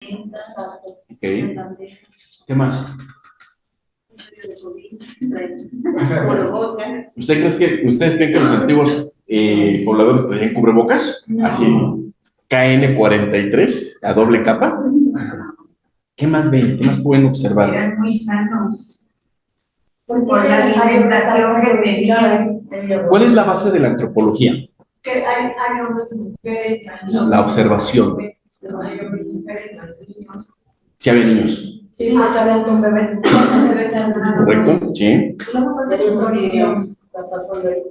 Ok. ¿Qué más? ¿Ustedes creen que los antiguos pobladores traían cubrebocas? No. Así, KN43 a doble capa. ¿Qué más ven? ¿Qué más pueden observar? Eran muy sanos. Por la alimentación que tenían. ¿Cuál es la base de la antropología? Que hay hombres y mujeres. La observación. Hay hombres y mujeres, niños. Si había niños. Sí, porque habías con bebé. ¿Correcto? Sí.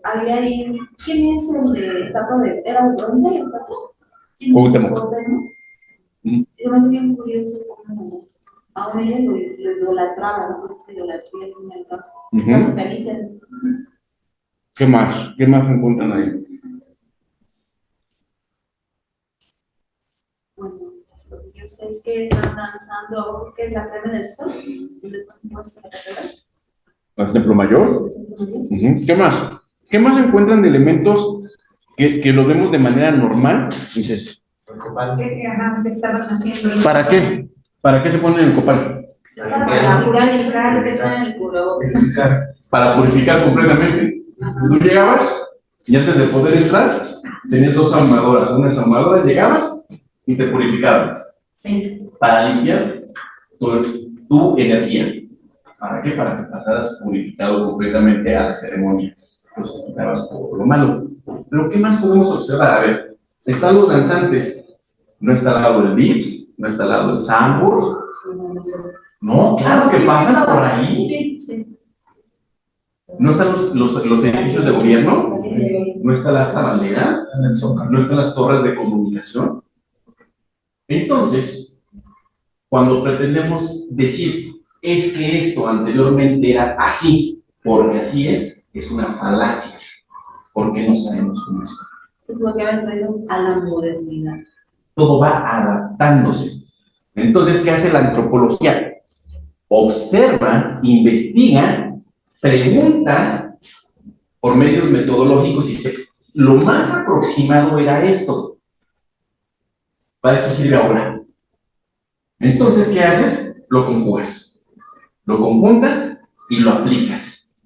Había ahí, ¿quién es el de estatua de, era de bronce la estatua? Cuauhtémoc. Yo me hace bien curioso cómo a ella lo idolatraba, ¿no? Lo idolatraba en el campo. Uh-huh. ¿Qué más? ¿Qué más encuentran ahí? Bueno, lo que yo sé es que están danzando, ¿qué es la crema del sol? ¿El Templo Mayor? Uh-huh. ¿Qué más? ¿Qué más encuentran de elementos que lo vemos de manera normal? Dices, ¿Qué estaban haciendo? ¿para qué? ¿Para qué se ponen el copal? Para purificar, que traen el cubrebocas. Para purificar completamente. Tú llegabas y antes de poder entrar, tenías dos ahumadoras. Una ahumadora, llegabas y te purificaban. Sí. Para limpiar tu energía. ¿Para qué? Para que pasaras purificado completamente a la ceremonia. Entonces quitabas todo lo malo. Pero ¿qué más podemos observar? A ver, están los danzantes. No está al lado del VIPS, no está al lado del Sambor. No, claro que pasan por ahí. Sí, sí. No están los edificios de gobierno, no está la asta bandera, no están las torres de comunicación. Entonces, cuando pretendemos decir es que esto anteriormente era así, porque así es una falacia, porque no sabemos cómo es. Se tuvo que haber traído a la modernidad. Todo va adaptándose. Entonces, ¿qué hace la antropología? Observa, investiga, pregunta por medios metodológicos y dice, lo más aproximado era esto. Para esto sirve ahora. Entonces, ¿qué haces? Lo conjugas. Lo conjuntas y lo aplicas.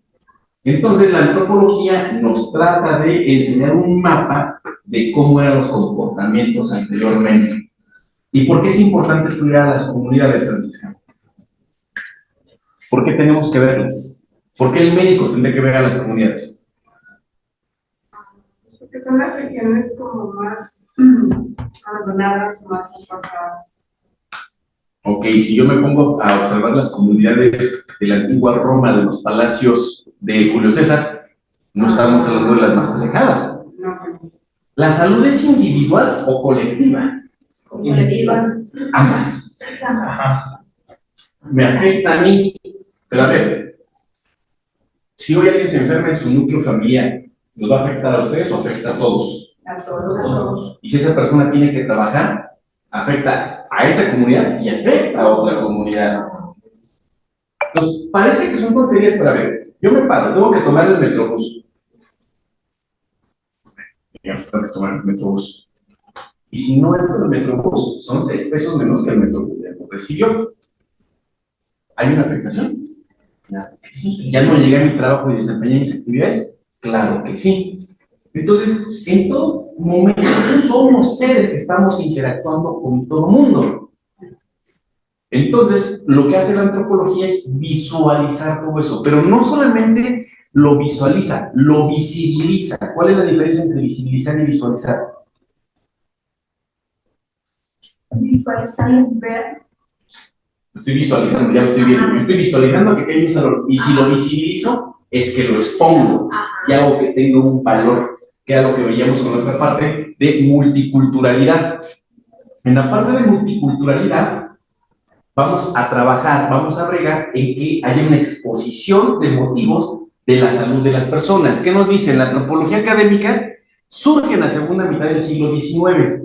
Entonces, la antropología nos trata de enseñar un mapa de cómo eran los comportamientos anteriormente. ¿Y por qué es importante estudiar a las comunidades, Francisca? ¿Por qué tenemos que verlas? ¿Por qué el médico tendría que ver a las comunidades? Porque son las regiones como más abandonadas, más apartadas. Ok, si yo me pongo a observar las comunidades de la antigua Roma, de los palacios de Julio César, no estamos hablando de las más alejadas. No. ¿La salud es individual o colectiva? Colectiva. Ambas. Ajá. Me afecta a mí, pero a ver, si hoy alguien se enferma en su núcleo familiar, ¿nos va a afectar a ustedes o afecta a todos? A todos. Y si esa persona tiene que trabajar, afecta a esa comunidad y afecta a otra comunidad. Entonces, parece que son tonterías, pero a ver, yo me paro, tengo que tomar el metrobús. Digamos, tengo que tomar el metrobús. Y si no entro en el metrobús, son 6 pesos menos que el metrobús recibió. ¿Hay una afectación? Claro que sí. ¿Ya no llegué a mi trabajo y desempeñé mis actividades? Claro que sí. Entonces, en todo momento somos seres que estamos interactuando con todo el mundo. Entonces, lo que hace la antropología es visualizar todo eso, pero no solamente lo visualiza, lo visibiliza. ¿Cuál es la diferencia entre visibilizar y visualizar? Visualizar es ver. Estoy visualizando, ya lo estoy viendo. Estoy visualizando que hay un salón. Y si lo visibilizo, es que lo expongo y hago que tenga un valor, que era lo que veíamos con la otra parte de multiculturalidad. En la parte de multiculturalidad, vamos a trabajar, vamos a bregar en que haya una exposición de motivos de la salud de las personas. ¿Qué nos dicen? La antropología académica surge en la segunda mitad del siglo XIX.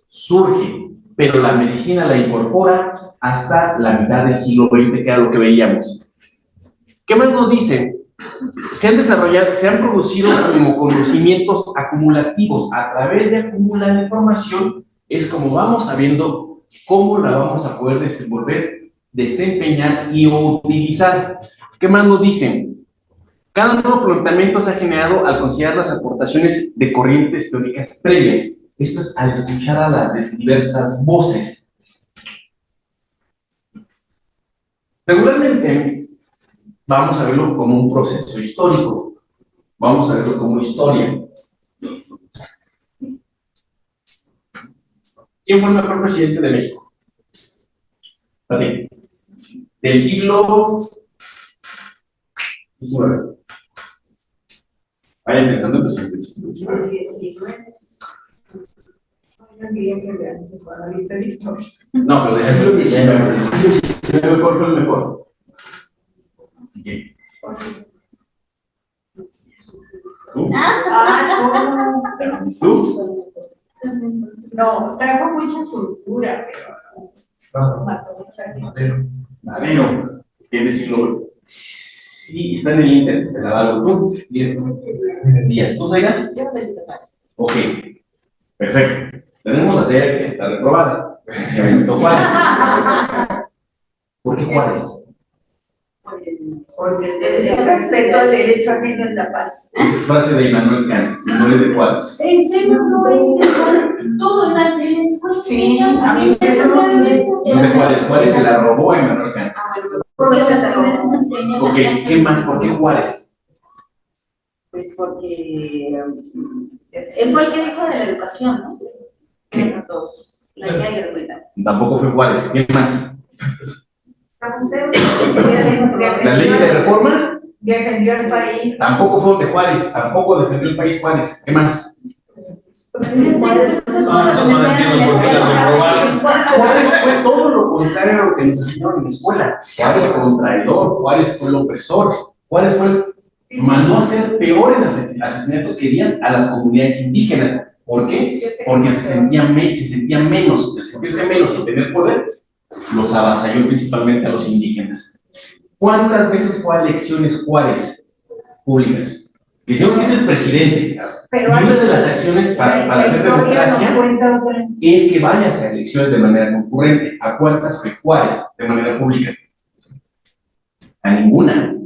Surge, pero la medicina la incorpora hasta la mitad del siglo XX, que era lo que veíamos. ¿Qué más nos dicen? Se han desarrollado, se han producido como conocimientos acumulativos. A través de acumular información es como vamos sabiendo ¿cómo la vamos a poder desempeñar y utilizar? ¿Qué más nos dicen? Cada nuevo planteamiento se ha generado al considerar las aportaciones de corrientes teóricas previas. Esto es al escuchar a las diversas voces. Regularmente vamos a verlo como un proceso histórico. Vamos a verlo como historia. ¿Quién fue el mejor presidente de México? También. Del siglo XIX. Vayan pensando en presidentes del siglo XIX. No, pero del siglo XIX. ¿Cuál fue el mejor? ¿Qué? ¿Tú? ¿Tú? No, trajo mucha cultura, pero mató mucha gente. Madero, es del siglo. Sí, está en el Inter, te la valgo tú. 10 días. ¿Tú, Zaira? Yo no me digo. Ok, perfecto. Tenemos a Zaira que está reprobada. Se aventó Juárez. ¿Por qué Juárez? Porque el respeto al derecho ajeno es la paz. Es frase de Immanuel Kant, no es de Juárez. ¿En serio no es todo en las leyes? Sí, a mí me No es de Juárez, Juárez se la robó a Immanuel Kant. Ah, bueno, porque las primeras enseñan. Ok, ¿qué más? ¿Por qué Juárez? Pues porque él fue el que dijo de la educación, ¿no? ¿Qué? Dos, la guía gratuita. Tampoco fue Juárez. ¿Qué más? ¿La ley de reforma? Defendió el país. Tampoco fue de Juárez, tampoco defendió el país Juárez. ¿Qué más? Juárez fue todo lo contrario a lo que nos enseñaron en la escuela. Juárez fue un traidor, Juárez fue el opresor, Juárez mandó a hacer peores asesinatos que días a las comunidades indígenas. ¿Por qué? Porque se sentían menos, al sentirse menos sin tener poder, los avasalló principalmente a los indígenas. ¿Cuántas veces fue a elecciones Juárez públicas? Decimos que es el presidente. Pero y una de las acciones para hacer democracia es que vayas a elecciones de manera concurrente. ¿A cuántas fue Juárez de manera pública? A ninguna.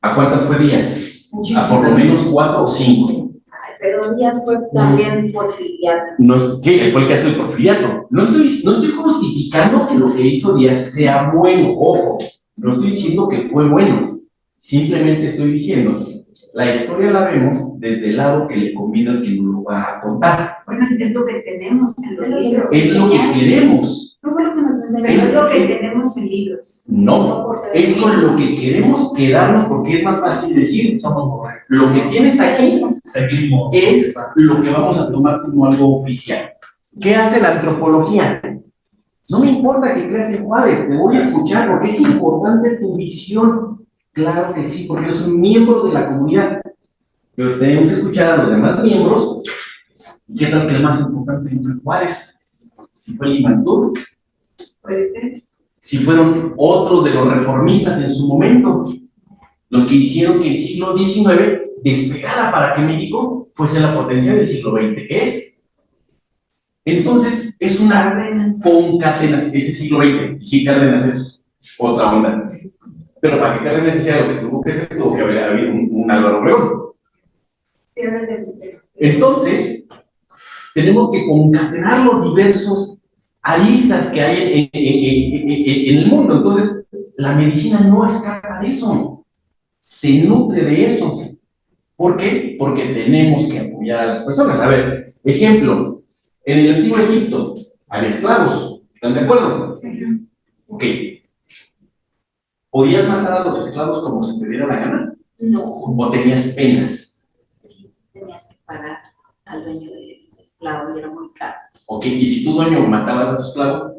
¿A cuántas fue Díaz? A por lo menos 4 o 5. Pero Díaz fue también porfiriato. No, sí, él fue el que hace el porfiriato. No estoy justificando que lo que hizo Díaz sea bueno, ojo. No estoy diciendo que fue bueno. Simplemente estoy diciendo, la historia la vemos desde el lado que le conviene al que nos lo va a contar. Bueno, es lo que tenemos en los libros. Es lo que queremos. No fue lo que nos enseñaron. Es lo que tenemos en libros. No, es con lo que queremos quedarnos porque es más fácil decir, lo que tienes aquí es lo que vamos a tomar como algo oficial. ¿Qué hace la antropología? No me importa que creas en Juárez, te voy a escuchar porque es importante tu visión. Claro que sí, porque eres un miembro de la comunidad. Pero tenemos que escuchar a los demás miembros. ¿Qué tal que el más importante no fue Juárez? Si fue Limantur. Puede ser. Si fueron otros de los reformistas en su momento, los que hicieron que el siglo XIX despegara para que México fuese la potencia del siglo XX que es. Entonces, es una concatenación, ese siglo XX, y sí, Cárdenas es otra onda. Pero para que Cárdenas hiciera lo que tuvo que hacer, tuvo que haber habido un Álvaro Obregón. Entonces, tenemos que concatenar los diversos aristas que hay en el mundo. Entonces, la medicina no escapa de eso, se nutre de eso. ¿Por qué? Porque tenemos que apoyar a las personas. A ver, ejemplo, en el antiguo Egipto había esclavos, ¿están de acuerdo? Sí. Ok. ¿Podías matar a los esclavos como se te diera la gana? No. ¿O tenías penas? Sí, tenías que pagar al dueño del esclavo y era muy caro. Ok, y si tu dueño matabas a tu esclavo,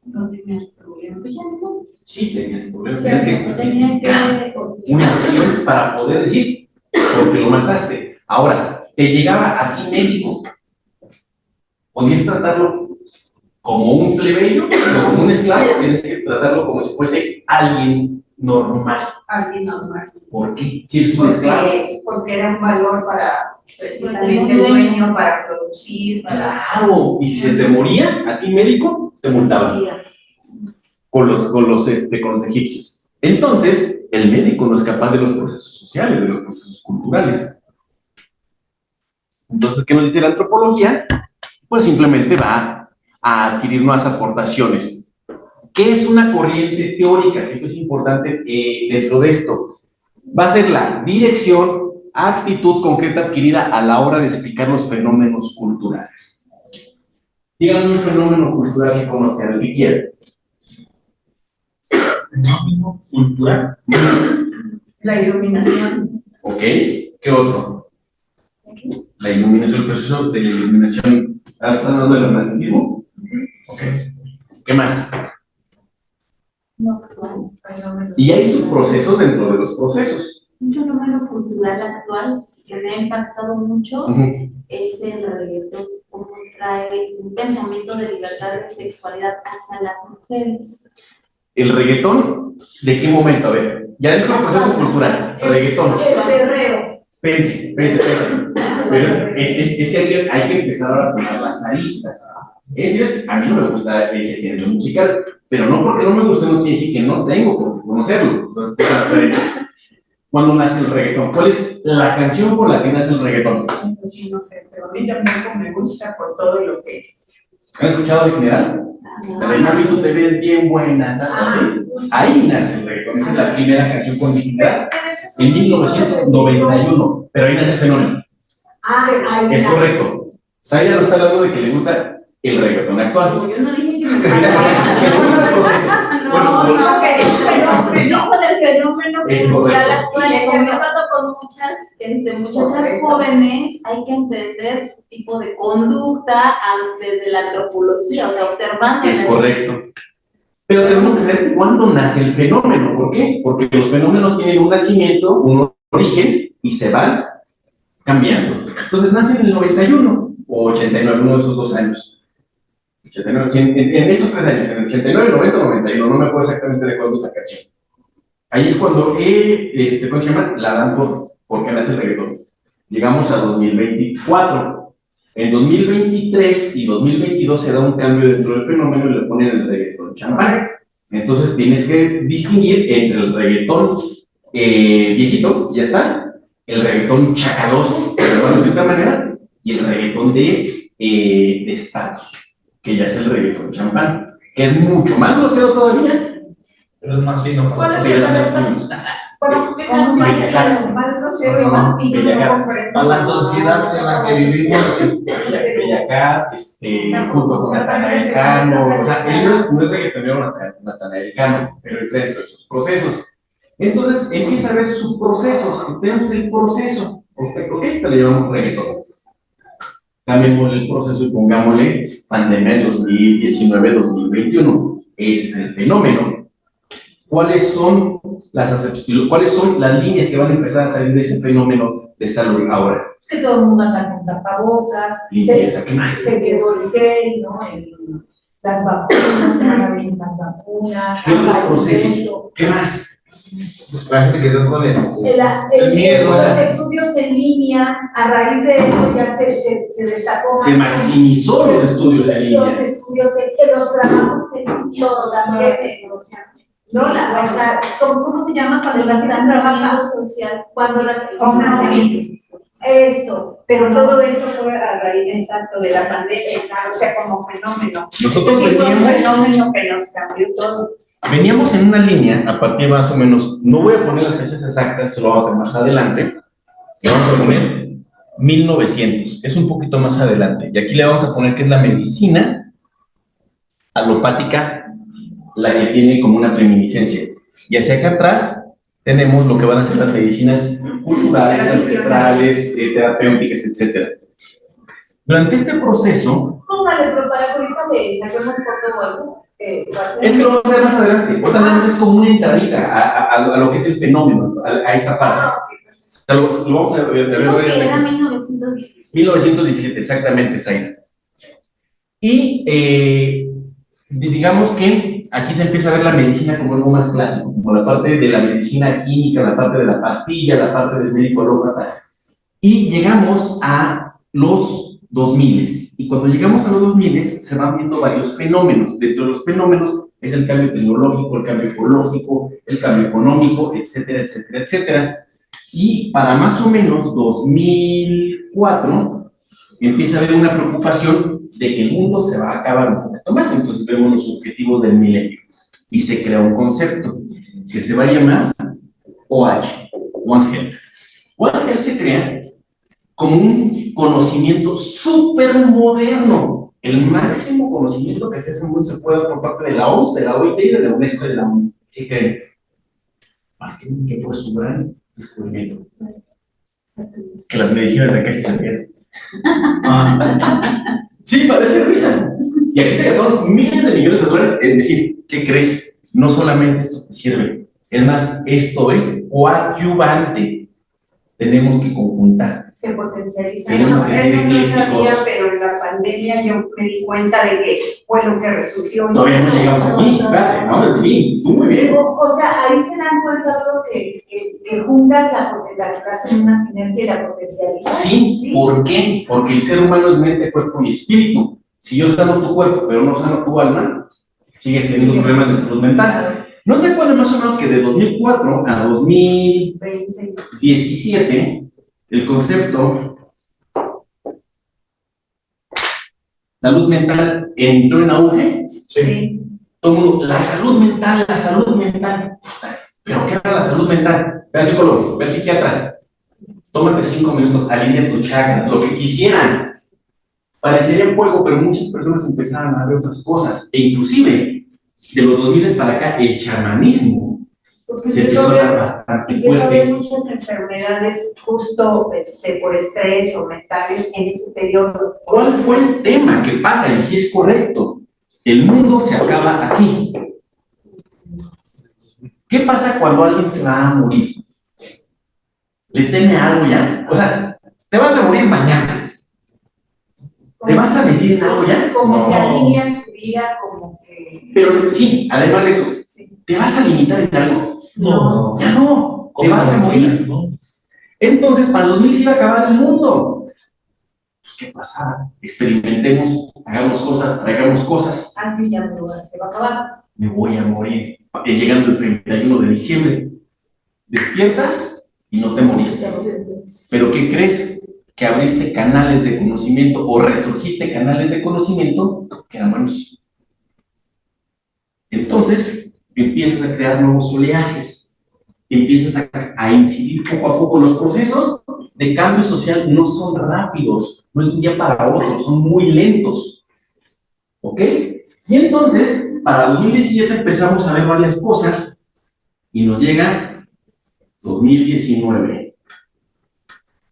No tenías problema. Pues ya no. sí tenías problemas, tenías que Tenía justificar que. una acción para poder decir porque lo mataste. Ahora, te llegaba a ti médico, podías tratarlo como un plebeyo, o como un esclavo, tienes que tratarlo como si fuese alguien normal. Alguien normal. ¿Por qué? Si eres un esclavo. Porque era un valor para precisamente el dueño para producir. Claro, y si se te moría, a ti médico, te multaban con los egipcios. Entonces, el médico no es capaz de los procesos sociales, de los procesos culturales. Entonces, ¿qué nos dice la antropología? Pues simplemente va a adquirir nuevas aportaciones. ¿Qué es una corriente teórica? Que esto es importante dentro de esto. Va a ser la dirección, actitud concreta adquirida a la hora de explicar los fenómenos culturales. Díganme un fenómeno cultural que conozcan, el que quieran. Fenómeno cultural. La iluminación. Ok, ¿qué otro? La iluminación, el proceso de la iluminación. ¿Ahora están hablando del renacimiento? Ok. ¿Qué más? Y hay subprocesos dentro de los procesos. Un fenómeno cultural actual que me ha impactado mucho es el reggaetón, cómo trae un pensamiento de libertad de sexualidad hacia las mujeres. ¿El reggaetón? ¿De qué momento? A ver, ya dijo el proceso cultural. Reggaetón. El perreo. Pense. Pero es que hay que empezar ahora a poner las aristas. Es decir, a mí no me gusta ese género musical, pero no porque no me guste no quiere decir que no tengo por qué conocerlo. ¿Cuándo nace el reggaetón? ¿Cuál es la canción por la que nace el reggaetón? Eso sí, no sé, pero a mí tampoco me gusta por todo lo que... ¿Han escuchado en general? La de Mami, tú te ves bien buena, así. Ahí nace el reggaetón. Esa es la primera canción con dignidad en 1991. Pero ahí nace el fenómeno. Es correcto. Zaira nos está hablando de que le gusta el reggaetón actual. Yo no dije que me Que le gusta el proceso. No, con el fenómeno Es cultural correcto. actual. Y como he hablado con muchas muchachas jóvenes, hay que entender su tipo de conducta desde la antropología, o sea, observando. Es correcto. Pero tenemos que saber cuándo nace el fenómeno. ¿Por qué? Porque los fenómenos tienen un nacimiento, un origen, y se van cambiando. Entonces nace en el 91 o 89, uno de esos 2 años. 89, en esos 3 años, en el 89, 90, 91, no me acuerdo exactamente de cuándo es la canción. Ahí es cuando, ¿cómo se llama? La dan porque nace el reggaetón. Llegamos a 2024. En 2023 y 2022 se da un cambio dentro del fenómeno y le ponen el reggaetón champán. Entonces tienes que distinguir entre el reggaetón viejito, ya está, el reggaetón chacaloso, de cierta manera, y el reggaetón de estatus, que ya es el reggaetón champán, que es mucho más grosero todavía. Pero es más fino. ¿Cuál es Pero el más estatus? finos. ¿Por qué más más grosero y más fino? Bellacat. No comprendo. A la sociedad en la que vivimos. Bellacat, junto con Natanael Cano, o sea, él no es reggaetonero Natanael Cano, pero entra dentro de sus procesos. Entonces empieza a ver subprocesos. Tenemos el proceso, ok, te le llamamos reggaetón. Cambiémosle el proceso y pongámosle pandemia 2019-2021. Ese es el fenómeno. ¿Cuáles son las líneas que van a empezar a salir de ese fenómeno de salud ahora? Que todo el mundo anda con tapabocas, Limpieza, ¿qué más? se quedó el gel, ¿no? Las vacunas, se van a venir las vacunas. ¿Qué otros procesos? ¿Qué más? La gente quedó con el miedo. Los estudios en línea, a raíz de eso ya se destacó. Se maximizó los estudios en línea. Los estudios, los trabajos en línea, también. No, o sea, ¿cómo se llama cuando la están trabajando social? Cuando la eso, pero todo eso fue a raíz exacto de la pandemia, o sea, como fenómeno. Nosotros Ese fue un veníamos- fenómeno que nos cambió todo. Veníamos en una línea a partir más o menos, no voy a poner las fechas exactas, eso lo vamos a hacer más adelante, le vamos a poner 1900, es un poquito más adelante, y aquí le vamos a poner que es la medicina alopática, la que tiene como una reminiscencia, y hacia acá atrás tenemos lo que van a ser las medicinas culturales, ancestrales, terapéuticas, etc. Durante este proceso, Póngale, pero para ahorita le saquemos foto o algo. es que lo vamos a ver más adelante. Ahorita nada más es como una entradita a lo que es el fenómeno, a esta parte. Lo vamos a ver Creo varias que era veces. 1917. 1917, exactamente, Zaira. Y digamos que aquí se empieza a ver la medicina como algo más clásico, como la parte de la medicina química, la parte de la pastilla, la parte del médico alópata. Y llegamos a los 2000. Y cuando llegamos a los 2000 se van viendo varios fenómenos. Dentro de los fenómenos es el cambio tecnológico, el cambio ecológico, el cambio económico, etcétera, etcétera, etcétera. Y para más o menos 2004 empieza a haber una preocupación de que el mundo se va a acabar un poquito más. Entonces vemos los objetivos del milenio. Y se crea un concepto que se va a llamar OH, One Health. One Health se crea como un conocimiento súper moderno, el máximo conocimiento que se puede por parte de la OMS, de la OIT y de la UNESCO y de la ONU. ¿Qué creen? ¿Qué fue su gran descubrimiento? Que las medicinas de casi se pierden. Sí, parece risa. Y aquí se gastaron miles de millones de dólares en decir, ¿qué crees? No solamente esto te sirve, es más, esto es coadyuvante. Tenemos que conjuntar. Se potencializa. Tenemos que ser Eso no sabía, eclécticos. pero en la pandemia yo me di cuenta de que fue lo que resurgió. Todavía no llegamos aquí, claro, ¿no? Sí, tú muy bien. O sea, ahí se dan cuenta algo que juntas la hacen una sinergia y la potencializan. Sí, ¿por qué? Porque el ser humano es mente, cuerpo y espíritu. Si yo sano tu cuerpo, pero no sano tu alma, sigues teniendo problemas de salud mental. ¿No se acuerdan más o menos que de 2004 a 2017 el concepto salud mental entró en auge? Sí. Todo el mundo, la salud mental, la salud mental. ¿Pero qué era la salud mental? Ve al psicólogo, ve al psiquiatra. Tómate 5 minutos, alinea tus chakras, lo que quisieran. Parecería un juego, pero muchas personas empezaron a ver otras cosas. E inclusive, de los 2000 para acá, el chamanismo se empezó a dar bastante Empieza a haber fuerte. muchas enfermedades justo por estrés o mentales en ese periodo. ¿Cuál fue el tema que pasa? Y aquí es correcto. El mundo se acaba aquí. ¿Qué pasa cuando alguien se va a morir? ¿Le teme a algo ya? O sea, te vas a morir mañana. ¿Te vas a medir en algo ya? Como que No. alineas tu vida, como que... Pero sí, además de eso, ¿te vas a limitar en algo? No. Ya no, te vas a morir. ¿No? Entonces, para 2000 se iba a acabar el mundo. Pues, ¿qué pasa? Experimentemos, hagamos cosas, traigamos cosas. Así ya se va a acabar. Me voy a morir. Llegando el 31 de diciembre, despiertas y no te moriste. Pero ¿qué crees? Que abriste canales de conocimiento o resurgiste canales de conocimiento que eran buenos. Entonces, empiezas a crear nuevos oleajes, empiezas a incidir poco a poco. Los procesos de cambio social no son rápidos, no es de un día para otro, son muy lentos. ¿Ok? Y entonces, para 2017 empezamos a ver varias cosas y nos llega 2019.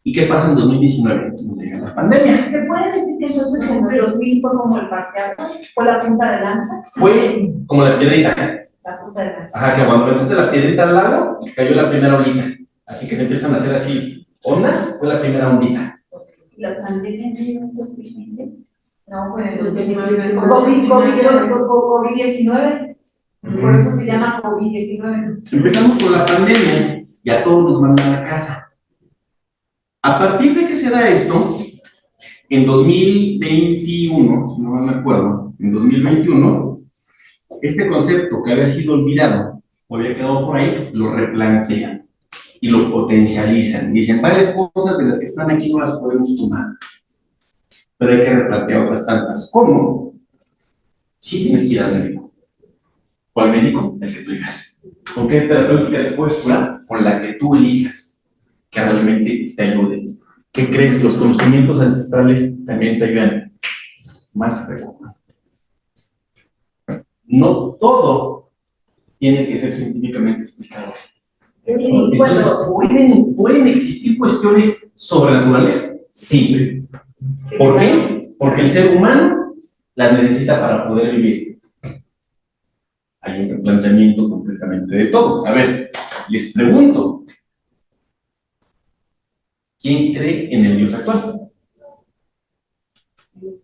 ¿Y qué pasa en 2019? Nos llega la pandemia. ¿Se puede decir que entonces en el 2000 fue como el parteaguas? ¿Fue la punta de lanza? Fue como la piedrita. La punta de lanza. Ajá, que cuando metiste la piedrita al lago, cayó la primera ondita. Así que se empiezan a hacer así ondas, fue la primera ondita. ¿La pandemia en el 2020? No, fue en el 2019. 2019. COVID-19. Por eso se llama COVID-19. Empezamos por la pandemia y a todos nos mandan a casa. A partir de que se da esto, en 2021, si no me acuerdo, en 2021, este concepto que había sido olvidado o había quedado por ahí, lo replantean y lo potencializan. Dicen, varias cosas de las que están aquí no las podemos tomar, pero hay que replantear otras tantas. ¿Cómo? Sí tienes que ir al médico. O al médico, el que tú elijas. ¿Con qué terapéutica te puedes curar? Con la que tú elijas, que realmente te ayude. ¿Qué crees? Los conocimientos ancestrales también te ayudan. Más reforma. No todo tiene que ser científicamente explicado. Entonces, ¿pueden existir cuestiones sobrenaturales? Sí. ¿Por qué? Porque el ser humano las necesita para poder vivir. Hay un replanteamiento completamente de todo. A ver, les pregunto, ¿quién cree en el Dios actual?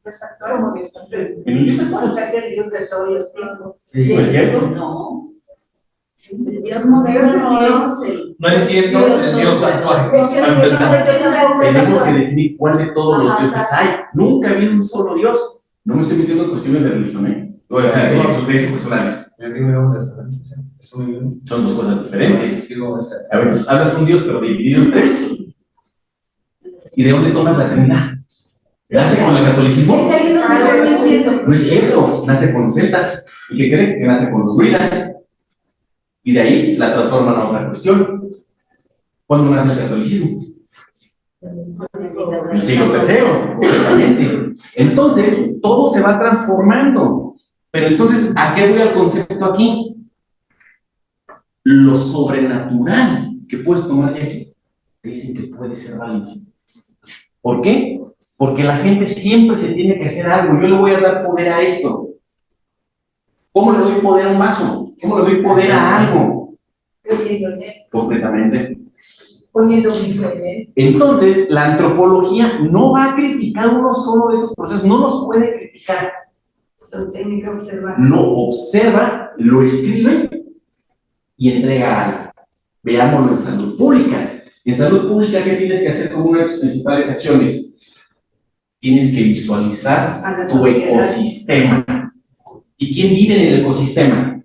Pues actual como Dios. ¿En el Dios actual? O sea, es el Dios de todos los tiempos. ¿No es cierto? No. El Dios moderno es el... No entiendo el Dios actual. Para empezar. Tenemos que definir cuál de todos los dioses hay. Nunca ha habido un solo Dios. No me estoy metiendo en cuestiones de religión, ¿eh? O sea, en sus creencias personales. Son dos cosas diferentes. A ver, entonces hablas de un Dios, pero dividido en tres. ¿Y de dónde tomas la Trinidad? ¿Nace con el catolicismo? No es cierto, nace con los celtas. ¿Y qué crees? Que nace con los druidas. Y de ahí la transforman a otra cuestión. ¿Cuándo nace el catolicismo? El siglo III, completamente. Entonces, todo se va transformando. Pero entonces, ¿a qué voy al concepto aquí? Lo sobrenatural que puedes tomar de aquí, te dicen que puede ser válido. ¿Por qué? Porque la gente siempre se tiene que hacer algo. Yo le voy a dar poder a esto. ¿Cómo le doy poder a un vaso? ¿Cómo le doy poder a algo? Completamente. Entonces, la antropología no va a criticar uno solo de esos procesos, no los puede criticar. Lo tiene que observar. Lo observa, lo escribe y entrega algo. Veámoslo en salud pública. En salud pública, ¿qué tienes que hacer como una de tus principales acciones? Tienes que visualizar tu ecosistema. ¿Y quién vive en el ecosistema?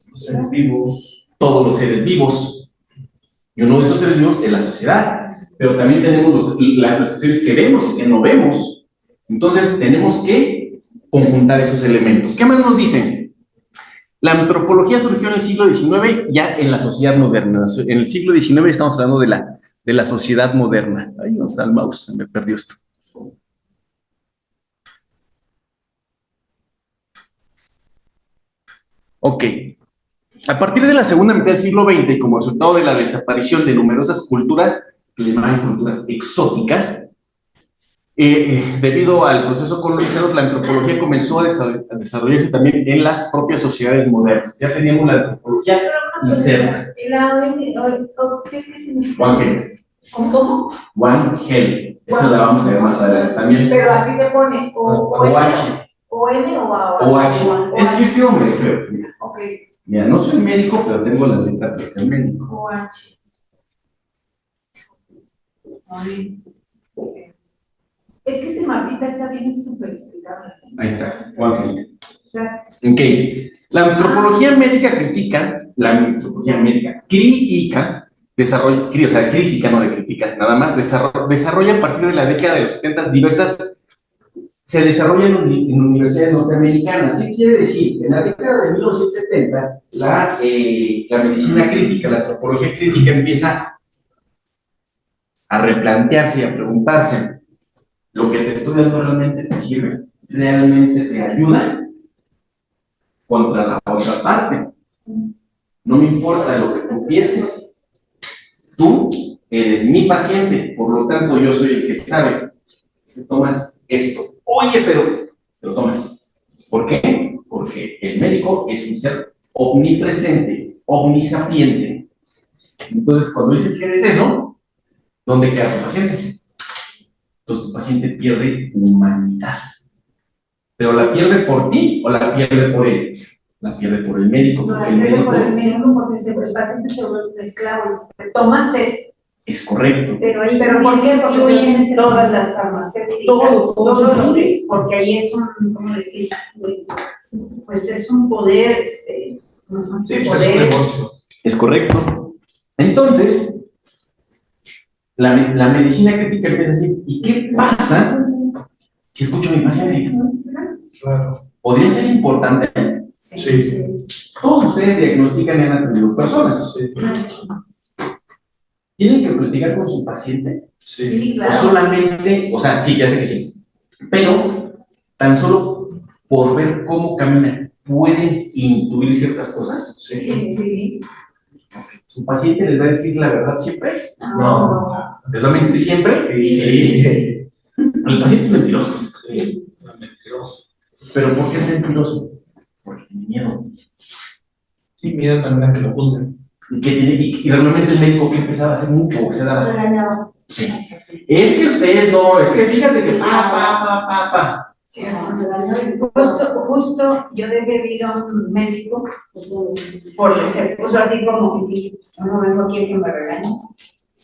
Los seres vivos. Todos los seres vivos. Y uno de esos seres vivos es la sociedad. Pero también tenemos las seres que vemos y que no vemos. Entonces, tenemos que conjuntar esos elementos. ¿Qué más nos dicen? La antropología surgió en el siglo XIX, ya en la sociedad moderna. En el siglo XIX estamos hablando de la sociedad moderna. Ay, ¿dónde está el mouse? Se me perdió esto. Ok. A partir de la segunda mitad del siglo XX, y como resultado de la desaparición de numerosas culturas, que le llaman culturas exóticas, debido al proceso colonizador, la antropología comenzó a desarrollarse también en las propias sociedades modernas. Ya teníamos la antropología inserta. ¿Qué significa? One Health. ¿Cómo? One Health. Esa la vamos a ver más adelante también. Pero así se pone. O H. O M o A. O H. Es que este hombre, creo. Ok. Mira, no soy médico, pero tengo la letra porque soy médico. O H. Es que ese mapita está bien súper explicable. Ahí está, One Health. Gracias. Ok. La antropología médica crítica, crítica, no de critica, nada más, desarrolla a partir de la década de los 70 se desarrollan en universidades norteamericanas. ¿Qué quiere decir? En la década de 1970, la medicina crítica, la antropología crítica empieza a replantearse y a preguntarse, ¿lo que te estoy dando realmente te sirve? ¿Realmente te ayuda? Contra la otra parte. No me importa lo que tú pienses. Tú eres mi paciente, por lo tanto yo soy el que sabe. Tú tomas esto. Oye, pero lo tomas. ¿Por qué? Porque el médico es un ser omnipresente, omnisapiente. Entonces, cuando dices que eres eso, ¿dónde queda tu paciente? Entonces, tu paciente pierde humanidad. ¿Pero la pierde por ti o la pierde por él? La pierde por el médico. No, Porque la pierde médico por el médico porque el paciente se vuelve un esclavo. Tomas esto. es correcto. Pero ¿por qué? Porque incluyen todas las farmacéuticas. Todo, porque ahí es un, ¿cómo decir? Pues es un poder, Sí, pues es un negocio. Es correcto. Entonces, la medicina crítica empieza así. ¿Y qué pasa si escucho a mi paciente? Claro. ¿Podría ser importante? Sí. Todos ustedes diagnostican y han atendido personas. ¿Tienen que platicar con su paciente? Sí. O solamente, o sea, sí, ya sé que sí. Pero, tan solo por ver cómo camina, ¿pueden intuir ciertas cosas? Sí. ¿Su paciente les va a decir la verdad siempre? No. ¿Les va a mentir siempre? Sí. El paciente es mentiroso. Sí. Mentiroso. ¿Pero por qué es mentiroso? Porque tiene miedo. Sí, miedo también a que lo juzguen. Y realmente el médico que empezaba a hacer mucho, se daba. Sí. Es que usted no, es que fíjate que pa. Sí, justo yo dejé ir a un médico porque se puso así como, no vengo aquí a que me regañe.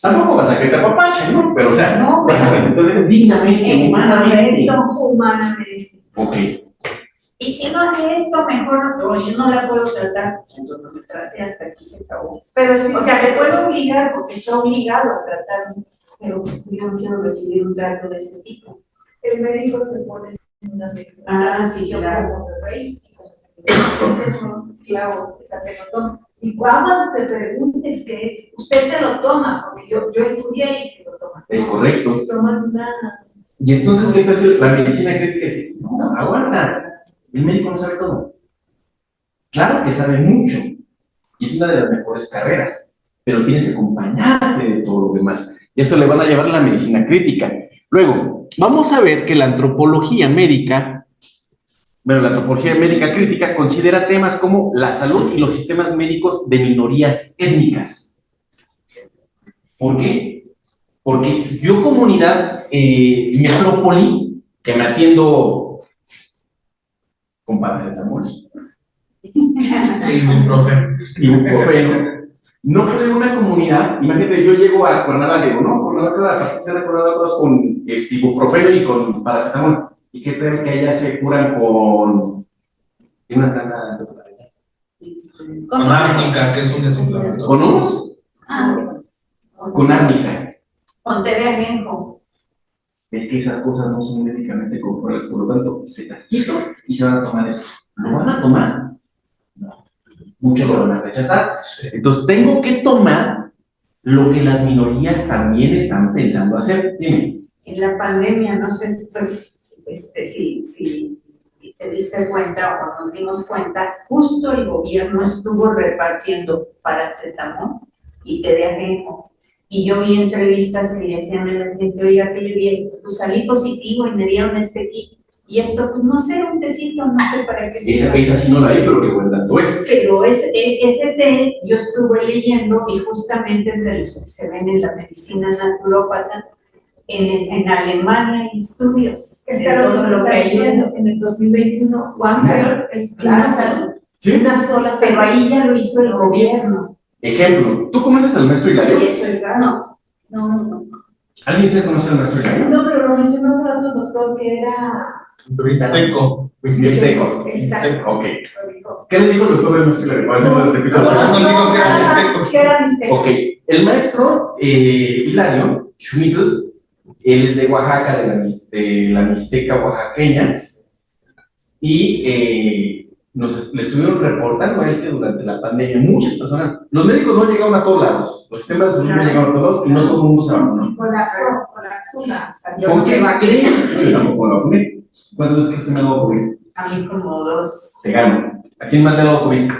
Tampoco vas a que te apapachen, ¿no? Pero, o sea, No, vas a que te dignamente, humanamente. Humanamente. Ok. Y si no hace esto, mejor no, yo no la puedo tratar, entonces no me trate hasta aquí se acabó. Pero sí, o sea, te puedo obligar porque estoy obligado a tratarme, pero yo no quiero recibir un trato de ese tipo. El médico se pone en una posición como de rey, y son los esclavos de esa pelotón. Y cuando te preguntes qué es, usted se lo toma, porque yo estudié y se lo toma. Es correcto. Toman nada. Y entonces, ¿qué pasa? La medicina cree que sí. No, aguanta. El médico no sabe todo. Claro que sabe mucho. Y es una de las mejores carreras. Pero tienes que acompañarte de todo lo demás. Y eso le van a llevar a la medicina crítica. Luego, vamos a ver que la antropología médica crítica considera temas como la salud y los sistemas médicos de minorías étnicas. ¿Por qué? Porque yo, comunidad metrópoli, que me atiendo con paracetamol ibuprofeno, no puede una comunidad, imagínate, yo llego a Cuernavaca y digo, no, Cuernavaca se han acordado todos con ibuprofeno y con paracetamol. ¿Y qué tal que allá se curan con una tana? Con árnica, que es un desinflamatorio. ¿Con hongos? Con árnica. Con té de ajenjo. Es que esas cosas no son médicamente conformes, por lo tanto, se las quito y se van a tomar eso. ¿Lo van a tomar? No. Muchos lo van a rechazar. Entonces, tengo que tomar lo que las minorías también están pensando hacer. Dime. En la pandemia, no sé si te diste cuenta o nos dimos cuenta, justo el gobierno estuvo repartiendo paracetamol y té de ajenjo. Y yo vi entrevistas que le hacían a la gente, oiga, que le di, pues salí positivo y me dieron este kit. Y esto, pues no sé, un tecito, no sé para qué Esa sí no la vi, pero qué buen dato es. Pero ese té yo estuve leyendo y justamente es de los que se ven en la medicina naturópata. En Alemania hay estudios de todo lo que hay en el 2021. One es claro, ¿Sí? una sola, pero ahí ya lo hizo el gobierno. Ejemplo, ¿tú conoces al maestro Hilario? Y eso es raro. No. ¿Alguien se conoce al maestro Hilario? No, pero lo mencionó hace rato el doctor que era... Mixteco. Mixteco. Exacto. Ok. ¿Qué le dijo el doctor del maestro Hilario? A ver si lo repito. No digo que era mixteco. Que era mixteco. Ok. El maestro Hilario Schmidl, él es de Oaxaca, de la Mixteca oaxaqueña, y le estuvieron reportando a él que durante la pandemia muchas personas, los médicos no llegaron a todos lados, los sistemas de salud no llegaron a todos lados y no todo el mundo se vacunó. Colapsó. ¿Con qué va a creer? Yo tampoco lo vacuné. ¿Cuántas veces se me ha dado COVID? A mí como 2. Te gano. ¿A quién más le ha dado COVID?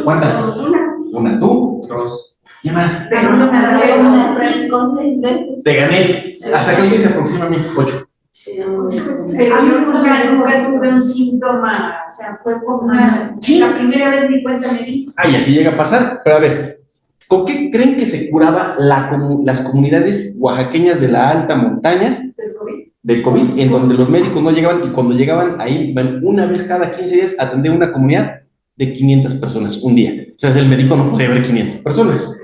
¿Cuántas? Una. ¿Tú? 2. ¿Qué más? Pero no me ha dado Unas 5 o 6 veces. Te gané. Hasta que alguien se aproxima a mí. 8. Pero yo nunca tuve un síntoma, o sea, fue como una... Sí. La primera vez mi cuenta me di. Y así llega a pasar. Pero a ver, ¿con qué creen que se curaba las comunidades oaxaqueñas de la alta montaña del COVID, en donde los médicos no llegaban y cuando llegaban ahí iban una vez cada 15 días a atender una comunidad de 500 personas un día? O sea, el médico no podía ver 500 personas.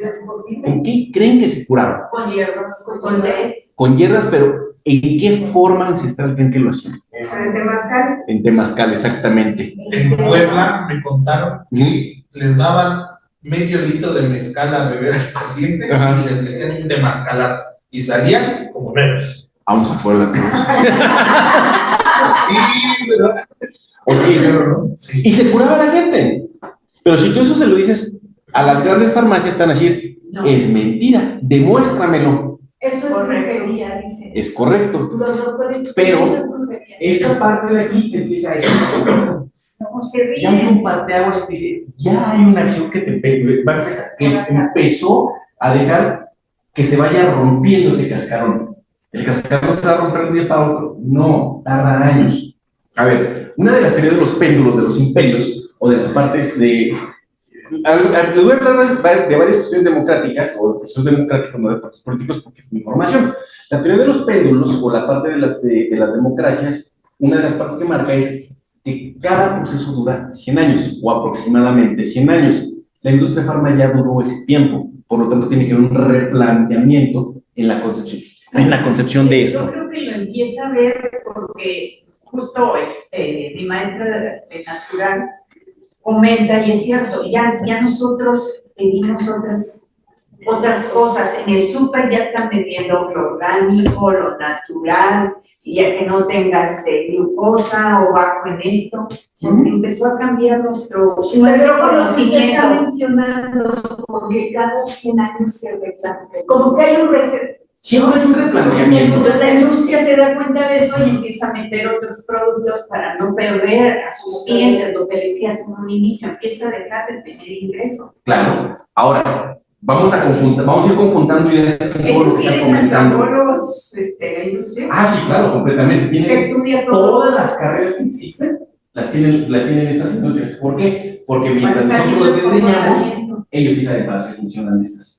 ¿Con qué creen que se curaba? Con hierbas, con tés. Con hierbas, pero ¿en qué forma ancestral creen que lo hacían? En temazcal. En temazcal, exactamente. En Puebla me contaron que les daban medio litro de mezcal a beber al paciente. Ajá. Y les metían un temazcalazo y salían como nuevos. Vamos a Puebla. Sí, ¿verdad? Ok, Sí. y se curaba la gente. Pero si tú eso se lo dices a las grandes farmacias, están a decir, No. es mentira, demuéstramelo. Eso es brujería, dice. Es correcto. Los doctores Pero dicen, "Eso es brujería". Esta parte de aquí te empieza a decir, No, se ya hay ríen. un parteaguas que dice, ya hay una acción que va a empezar, que empezó a dejar que se vaya rompiendo ese cascarón. El cascarón se va a romper de un día para otro. No, tarda años. A ver, una de las teorías de los péndulos de los imperios o de las partes de... Les voy a hablar de varias cuestiones democráticas, o cuestiones democráticas, no de partidos políticos, porque es mi formación. La teoría de los péndulos, o la parte de las democracias, una de las partes que marca es que cada proceso dura 100 años, o aproximadamente 100 años. La industria farma ya duró ese tiempo, por lo tanto tiene que haber un replanteamiento en la concepción de esto. Yo creo que lo empieza a ver porque justo mi maestra de natural comenta, y es cierto, ya nosotros pedimos otras cosas. En el súper ya están vendiendo lo orgánico, lo natural, y ya que no tengas glucosa o bajo en esto, porque empezó a cambiar nuestro Usted está conocimiento. mencionando porque cada 100 años se replante. Como que hay un reset. Siempre hay un replanteamiento. Entonces la industria se da cuenta de eso y empieza a meter otros productos para no perder a sus clientes, lo que decías en un inicio, empieza a dejar de tener ingresos. Claro. Ahora, vamos a ir conjuntando ideas con todo lo que está comentando. La industria Ah, sí, claro, completamente. que Tienen estudia todo. todas las carreras que existen, las tienen estas industrias. ¿Por qué? Porque mientras Para estar nosotros les libre de enseñamos, comportamiento. ellos sí saben para qué funcionan estas.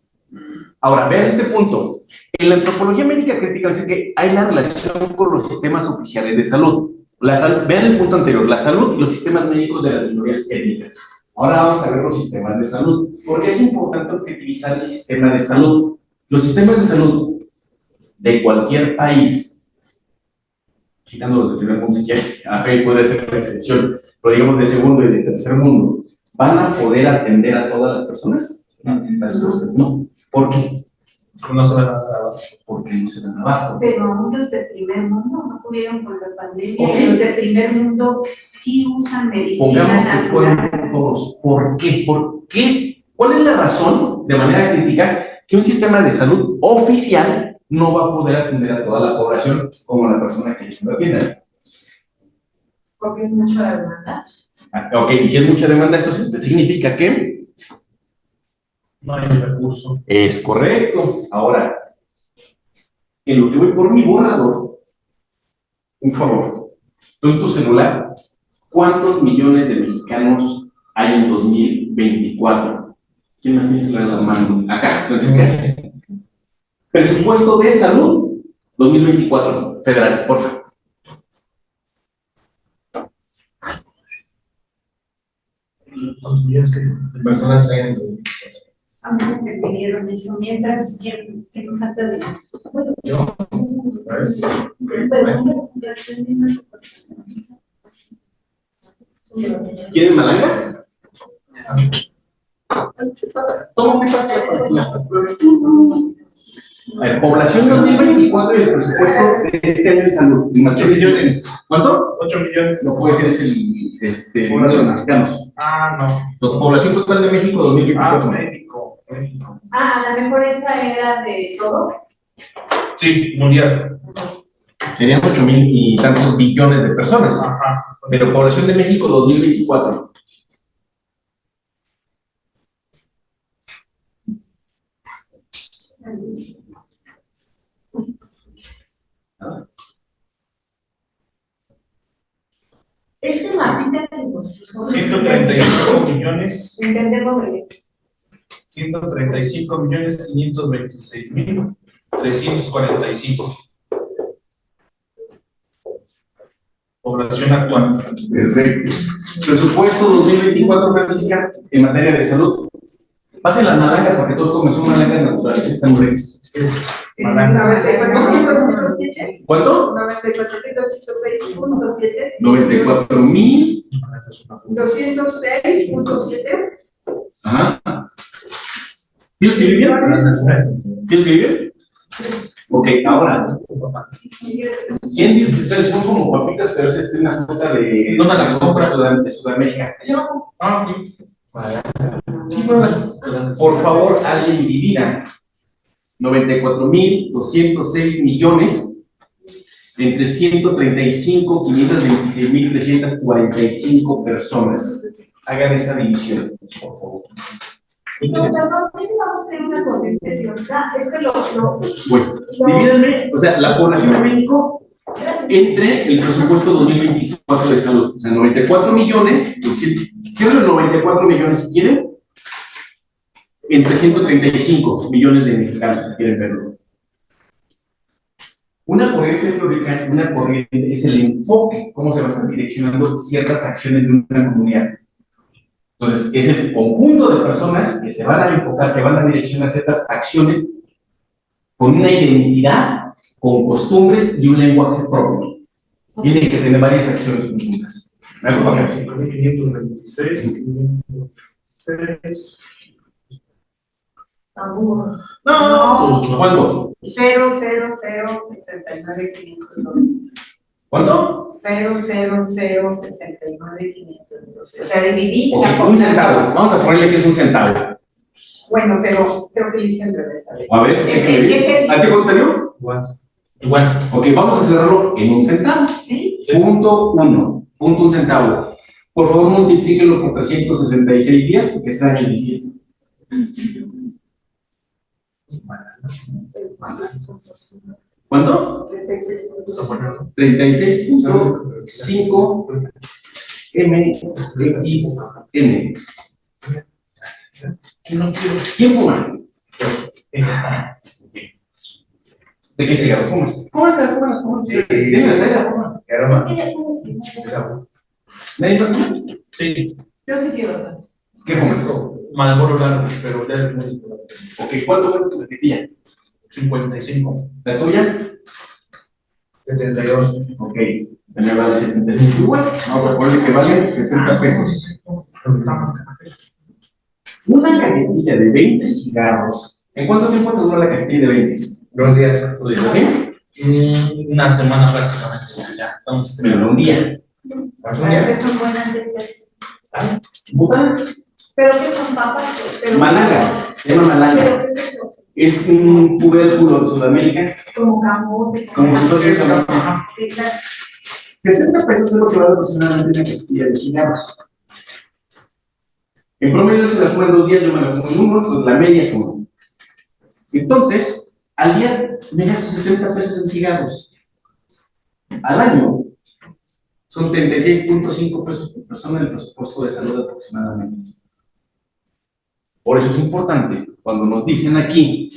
Ahora, vean este punto. En la antropología médica crítica dice que hay la relación con los sistemas oficiales de salud. Vean el punto anterior, la salud y los sistemas médicos de las minorías étnicas. Ahora vamos a ver los sistemas de salud. ¿Por qué es importante objetivizar el sistema de salud? Los sistemas de salud de cualquier país, quitando los de primer mundo si quieren, ahí puede ser la excepción, pero digamos de segundo y de tercer mundo, ¿van a poder atender a todas las personas? La respuesta es no. ¿Por qué? No se van a dar abasto. Porque no se dan abasto. Pero aún los del primer mundo no pudieron con la pandemia. Ok. Y los del primer mundo sí usan medicina Pongamos que natural. fueron todos. ¿Por qué? ¿Por qué? ¿Cuál es la razón, de manera crítica, que un sistema de salud oficial no va a poder atender a toda la población como la persona que lo atienda? Porque es mucho la demanda. Ok, y si es mucha demanda, eso significa que No hay recurso. es correcto. Ahora, en lo que voy por mi borrador, un favor, tú en tu celular, ¿cuántos millones de mexicanos hay en 2024? ¿Quién más tiene celular en la mano? Acá, entonces, presupuesto de salud 2024, federal, por favor. ¿Cuántos millones que personas hay en el A mí me pidieron eso. Mientras, que nos falta de ¿sabes? ¿Quieren malangas? ¿Cómo que pasa? A ver, población 2024 y el presupuesto de este año de salud. 8 millones. ¿Cuánto? 8 millones. No puede ser, es el número de mexicanos. Ah, no. Población total de México 2024. México. Ah, a lo mejor esa era de todo. Sí, mundial. Serían 8,000 y tantos billones de personas. Ajá. Pero población de México 2024. Este mapita que nos puso. 135 millones. Entendemos el 135 millones 526 mil 345. Población actual. Perfecto. Presupuesto 2024, Francisca, en materia de salud. Pasen las malangas porque todos comen son malangas naturales, están muy ricas. Malanga. ¿Cuánto? 94,206.7. 94,000. 206.7. Ajá. ¿Sí lo escribí bien? ¿Sí lo escribí bien? Ok, ahora, ¿quién dice que ustedes son como papitas, pero es una fruta de ¿Dónde las compras? de Sudamérica? Ah, sí. Sí, pruébas. Por favor, alguien divida 94,206 millones entre 135,526,345 personas. Hagan esa división, por favor. No, vamos a tener una contestación. Es que lo Bueno, divídanme, o sea, la población de México entre el presupuesto 2024 de salud. O sea, 94 millones, cierren 94 millones si quieren, entre 135 millones de mexicanos, si quieren verlo. Una corriente teórica, una corriente es el enfoque, cómo se va a estar direccionando ciertas acciones de una comunidad. Entonces, es el conjunto de personas que se van a enfocar, que van a direccionar ciertas acciones con una identidad, con costumbres y un lenguaje propio. Tiene que tener varias acciones conjuntas. ¿Me hago para acá? 526, 526. No. ¿Cuánto? 0,0,0,69,512. ¿Cuánto? 0,0,0,69,512. O sea, dividí. Ok, un centavo. Vamos a ponerle que es un centavo. Bueno, pero creo que hice el revés. A ver, ¿a ti cuánto te dio? Igual. Ok, vamos a cerrarlo en un centavo. ¿Sí? Punto 1, punto un centavo. Por favor, multiplíquenlo por 366 días, porque este año es bisiesto. ¿Cuánto? 36.5 MXN. ¿Quién fuma? ¿De qué cigarro fumas? ¿Cómo se fumas? Dime, la fuma. ¿Nadie más fuma? Sí, Yo sí quiero. ¿Qué fumas? Marlboro largo, pero ya es muy esperado. Ok, ¿cuánto cuesta tu cajetilla? 55. ¿La tuya? 72. Ok, también vale 75 igual. Vamos a ponerle que vale 70 pesos. Una cajetilla de 20 cigarros. ¿En cuánto tiempo te dura la cajetilla de 20? 2 días. ¿2 días? ¿Ok? Una semana prácticamente. Ya estamos Pero un día. Parece que son buenas estas. ¿Bután? Pero que son papas. Pero Malanga. Se llama malanga. ¿Pero qué es eso? Es un tubérculo de Sudamérica. Como camote. Como si fuera esa marca. Ajá. 70 pesos es lo que vale aproximadamente una cajetilla de cigarros. En promedio se la fuman 2 días, yo me la fumo en 1, pues la media es 1. Entonces, al día me gasto 70 pesos en cigarros. Al año son 36.5 pesos por persona el presupuesto de salud aproximadamente. Por eso es importante, cuando nos dicen aquí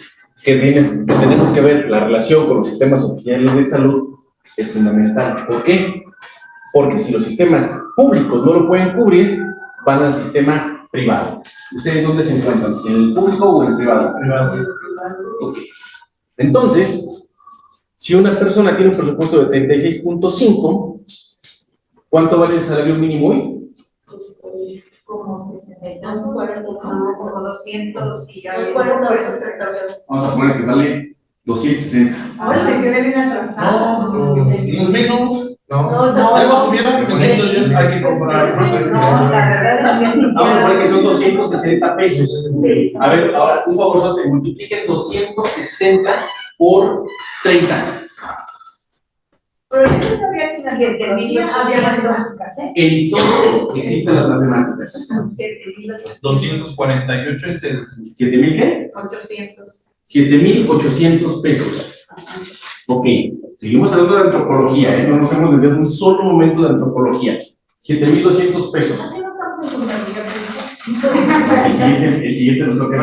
que tenemos que ver la relación con los sistemas oficiales de salud, es fundamental. ¿Por qué? Porque si los sistemas públicos no lo pueden cubrir, van al sistema privado. ¿Ustedes dónde se encuentran? ¿En el público o en el privado? Privado. Ok. Entonces, si una persona tiene un presupuesto de 36.5, ¿cuánto vale el salario mínimo hoy? Como 62, 40, como 200 y algo. 40 pesos. Vamos a poner que vale 260. Ahora me quedé bien atrasada. No, menos. No, Luego subieron, pues entonces hay que comprar. No, la verdad es que Vamos a poner que son 260 pesos. A ver, ahora, un favor, multipliquen 260 por 30. Pero yo no sabía que la gente había mandado su casa. En todo existen las matemáticas. 248 es el. ¿7,000 qué? 800. 7,800 pesos. Ok, seguimos hablando de antropología, ¿eh? No nos hemos desviado un solo momento de antropología. 7,200 pesos. Así no estamos en contabilidad. El siguiente nos toca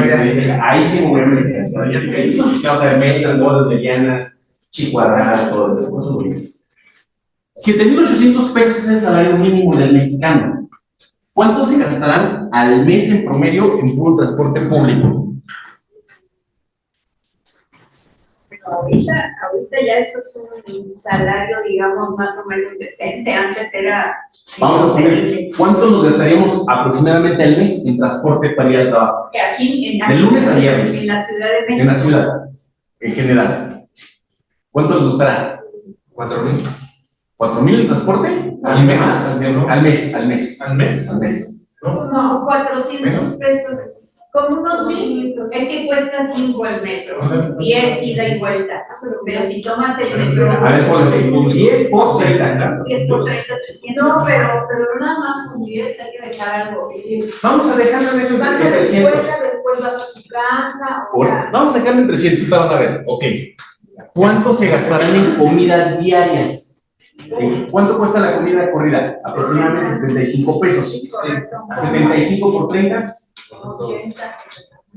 ahí sí me voy a meter. Ahí sí vamos a ver mezclas, bodas medianas, chicuadradas, todas las cosas bonitas. 7,800 pesos es el salario mínimo del mexicano. ¿Cuánto se gastarán al mes en promedio en puro transporte público? Ahorita ya eso es un salario, digamos, más o menos decente. Antes era. Vamos a poner, ¿cuánto nos gastaríamos aproximadamente al mes en transporte para ir al trabajo? Que aquí, De lunes a viernes. en la Ciudad de México. En la ciudad, en general. ¿Cuánto nos gustará? 4,000. ¿4,000 en transporte? Al mes. Al mes, al mes. ¿Al mes? Al mes. No, 400 Menos. pesos. Como unos 1,000. Es que cuesta 5 el metro. 10 ida y vuelta. Pero si tomas el metro. A ver, ponle 10 por 30. 10 por 30, 600. No, pero nada más un 10 hay que dejar algo. Vamos a dejarlo en esos Vas a la 300. escuela, después vas a tu casa, o sea, Vamos a dejarlo en 300 y vamos a ver. Ok. ¿Cuánto se gastarán en comidas diarias? ¿Cuánto cuesta la comida corrida? Aproximadamente 75 pesos. correcto. 75 por 30. 80.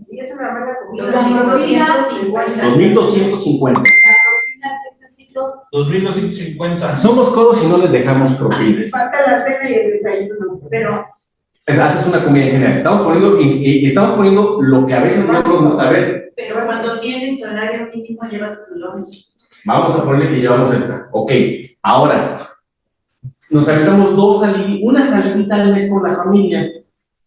Y esa me va a la Yo comida. tengo 250. 2,250. La propina, 2,250. Somos codos y no les dejamos propinas. Falta la cena y el desayuno, pero Haces una comida en general. Estamos poniendo lo que a veces no nos gusta ver. pero cuando tienes salario mínimo llevas tu lunch. Vamos a ponerle que llevamos esta. Ok, ahora, nos aventamos una salidita al mes con la familia.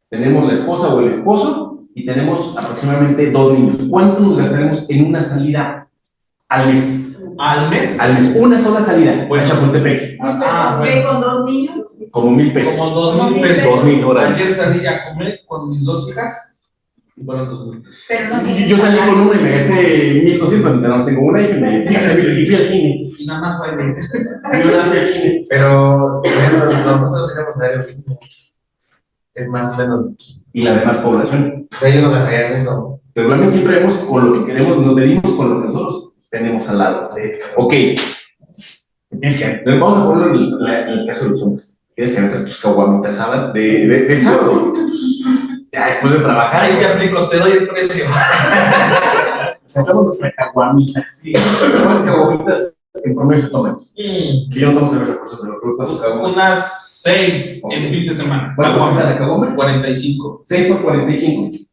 Tenemos la esposa o el esposo y tenemos aproximadamente 2 niños. ¿Cuánto nos gastaremos en una salida al mes? ¿Al mes? Al mes, una sola salida. Bueno, Chapultepec. ¿Qué con 2 niños? Como 1,000 pesos. Como 2,000 pesos. 2,000 horas. Ayer salí a comer con mis 2 hijas y fueron 2,000 pesos. Pero no Yo salí con una y me gasté 1,200, pero no tengo una hija y me gasté 1,000 y fui al cine. Y nada más fue de... Yo no fui al cine. Pero nosotros tenemos salario mínimo. Es más o menos. Y la demás población. O sea, ellos no gastarían eso. Regularmente siempre vemos con lo que queremos, nos medimos con lo que nosotros tenemos al lado. Ok. Vamos a ponerlo en el caso de los hombres. Tienes que meter tus caguamitas de sábado. Ya después de trabajar. Ahí se aplicó, te doy el precio. Sacamos nuestras caguamitas. Sí, las caguamitas en promedio se toman. Que yo no tomo cerveza por eso, pero creo que sus caguamitas. Unas 6 en fin de semana. ¿Cuánto cuesta la caguama? 45. 6 por 45.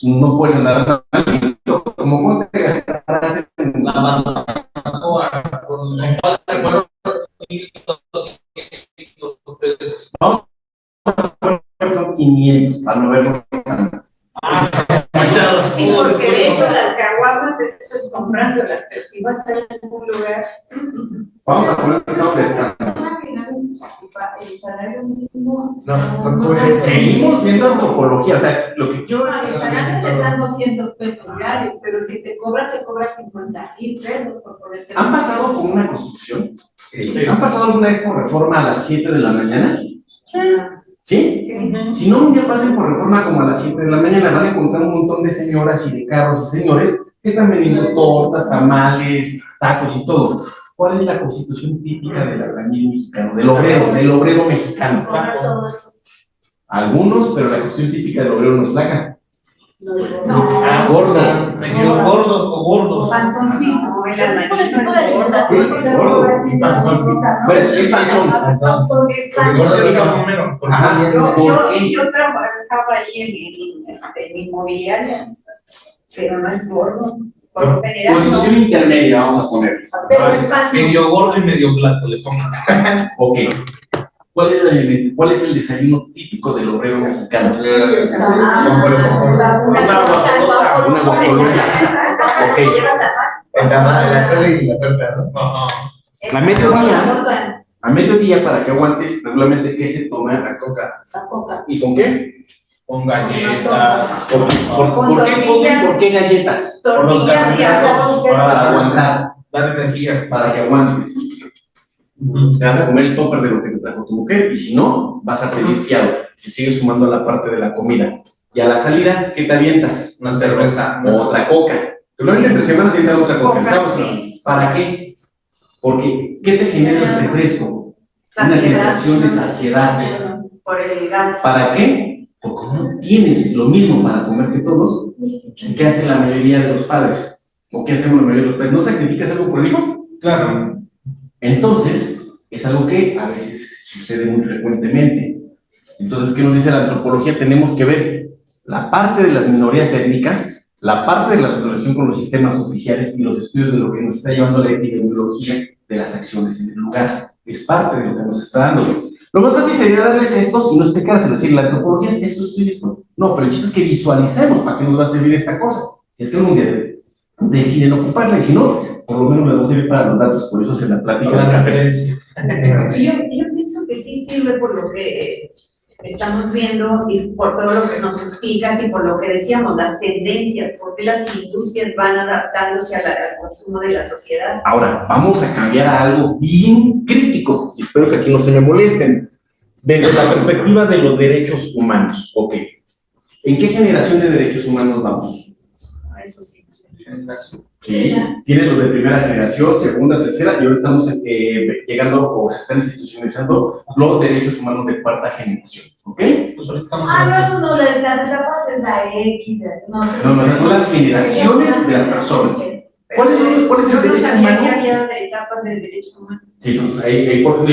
No puedes andar como cuánto te gastarás en La barbacoa con compadre fueron 1,200 pesos. son 500 para no verlo. Machado. Sí, porque de hecho las caguamas esto es comprándolas, pero si vas a ir a algún lugar. Vamos a poner un descanso. El salario mínimo. ¿Cómo se Seguimos viendo antropología, o sea, lo que quiero es El salario te dan 200 pesos diarios, pero el que te cobra 50,000 pesos por ponerte. ¿Han pasado por una construcción? Sí. ¿Han pasado alguna vez por Reforma a las 7 de la mañana? ¿Sí? Sí. Si no, un día pasen por Reforma como a las 7 de la mañana, van a encontrar un montón de señoras y de carros y señores que están vendiendo tortas, tamales, tacos y todo. ¿Cuál es la constitución típica del albañil mexicano, del obrero mexicano? Algunos, pero la constitución típica del obrero no es flaca. Gordo. Medio gordos o gordos. Panzoncito, el albañil no es Sí, gordo. Bueno, es panzón. Gordos es Romero. Ajá. ¿Por qué? Yo trabajaba ahí en inmobiliaria, pero no es gordo. Por lo general no. Constitución intermedia, vamos a poner. Pero es panzón. Medio gordo y medio blanco le pongo. Ok. ¿Cuál es el desayuno típico del obrero mexicano? Una guajolota. Ok. La tele y la torta, ¿no? Ajá. A mediodía. A mediodía, para que aguantes, regularmente, ¿qué se toma? La coca. ¿Y con qué? Con galletas. ¿Por qué galletas? Por los Tortillas y arroz. Para aguantar, Dar energía. para que aguantes. Te vas a comer el topper de lo que te trajo tu mujer, y si no, vas a pedir fiado, y sigues sumando a la parte de la comida. Y a la salida, ¿qué te avientas? Una cerveza. Otra coca. Regularmente entre semanas se avientan otra coca. Coca, ¿Sabes? sí. ¿Para qué? Porque, ¿qué te genera el refresco? Una sensación de saciedad. Por el gas. ¿Para qué? Porque como no tienes lo mismo para comer que todos, ¿qué hace la mayoría de los padres? ¿O qué hacemos la mayoría de los padres? ¿No sacrificas algo por el hijo? Claro. Entonces, es algo que a veces sucede muy frecuentemente. Entonces, ¿qué nos dice la antropología? Tenemos que ver la parte de las minorías étnicas, la parte de la relación con los sistemas oficiales y los estudios de lo que nos está llevando la epidemiología de las acciones en el lugar. Es parte de lo que nos está dando. Lo más fácil sería darles estos y no explicarse, decir, la antropología es esto, esto y esto. No, pero el chiste es que visualicemos para qué nos va a servir esta cosa. Si es que algún día deciden ocuparla, y si no, por lo menos les va a servir para los datos, por eso se la plática La del café. referencia. Yo pienso que sí sirve por lo que estamos viendo y por todo lo que nos explicas y por lo que decíamos, las tendencias, porque las industrias van adaptándose al consumo de la sociedad. Ahora, vamos a cambiar a algo bien crítico, y espero que aquí no se me molesten, desde la perspectiva de los derechos humanos. Ok, ¿en qué generación de derechos humanos vamos? Eso sí. Sí, tiene los de primera generación, segunda, tercera, y ahora estamos llegando o se están institucionalizando los derechos humanos de cuarta generación, ¿ok? Pues ahorita estamos No, eso no, las etapas es la X, No, esas son las generaciones de las personas. ¿Cuál es el Yo no derecho sabía humano? que había etapas del derecho humano. Sí, entonces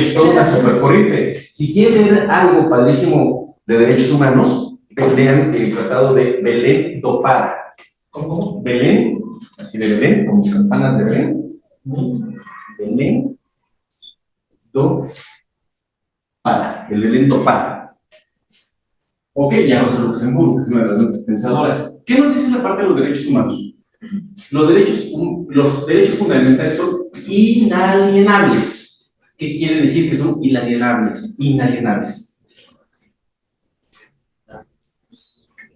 es toda una supercorriente. Si quieren leer algo padrísimo de derechos humanos, lean el Tratado de Belén do Pará. ¿Cómo? Belén, así de Belén, como campanas de Belén. Belén do Pará, el Belén do Pará. Ok, ya Rosa Luxemburgo, una de las grandes pensadoras. ¿Qué nos dice la parte de los derechos humanos? Los derechos fundamentales son inalienables. ¿Qué quiere decir que son inalienables? Inalienables.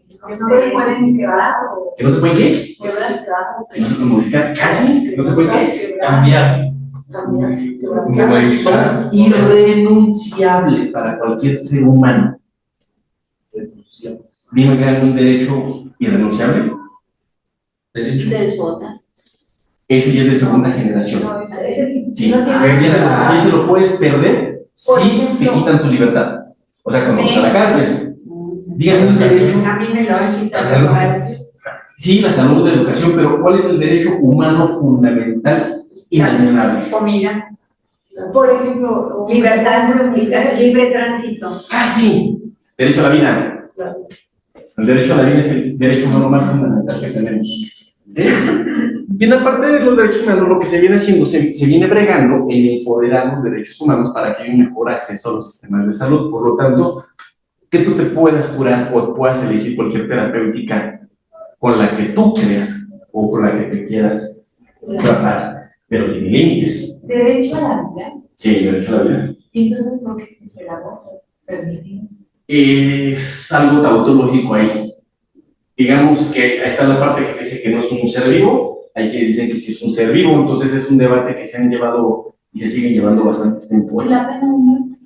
Que no se pueden quebrar o ¿Que no se pueden qué? quebrar, ¿Que no se pueden modificar? ¿Casi? ¿Que no se pueden qué? Cambiar. Son irrenunciables para cualquier ser humano. Dime que hay algún derecho irrenunciable. Derecho. Derecho a votar. Ese ya es de segunda generación. ese sí. Sí, No tiene- ya se lo puedes perder Por si ejemplo. te quitan tu libertad. O sea, cuando vas a la cárcel. Dígame un derecho. A mí me lo han quitado. Sí, la salud, la educación, pero ¿cuál es el derecho humano fundamental inalienable? Comida, Por ejemplo, libertad, libre tránsito. Ah, sí, derecho a la vida. El derecho a la vida es el derecho humano más fundamental que tenemos. Bien, aparte de los derechos humanos, lo que se viene haciendo, se viene bregando en empoderar los derechos humanos para que haya un mejor acceso a los sistemas de salud. Por lo tanto, que tú te puedas curar o puedas elegir cualquier terapéutica con la que tú creas o con la que te quieras tratar, pero tiene límites. derecho a la vida. Sí, el derecho a la vida. Y entonces, ¿por qué existe el aborto? Permitido. Es algo tautológico ahí. Digamos que está la parte que dice que no es un ser vivo, hay quienes dicen que sí es un ser vivo, entonces es un debate que se han llevado y se siguen llevando bastante tiempo. ¿Y la pena de muerte?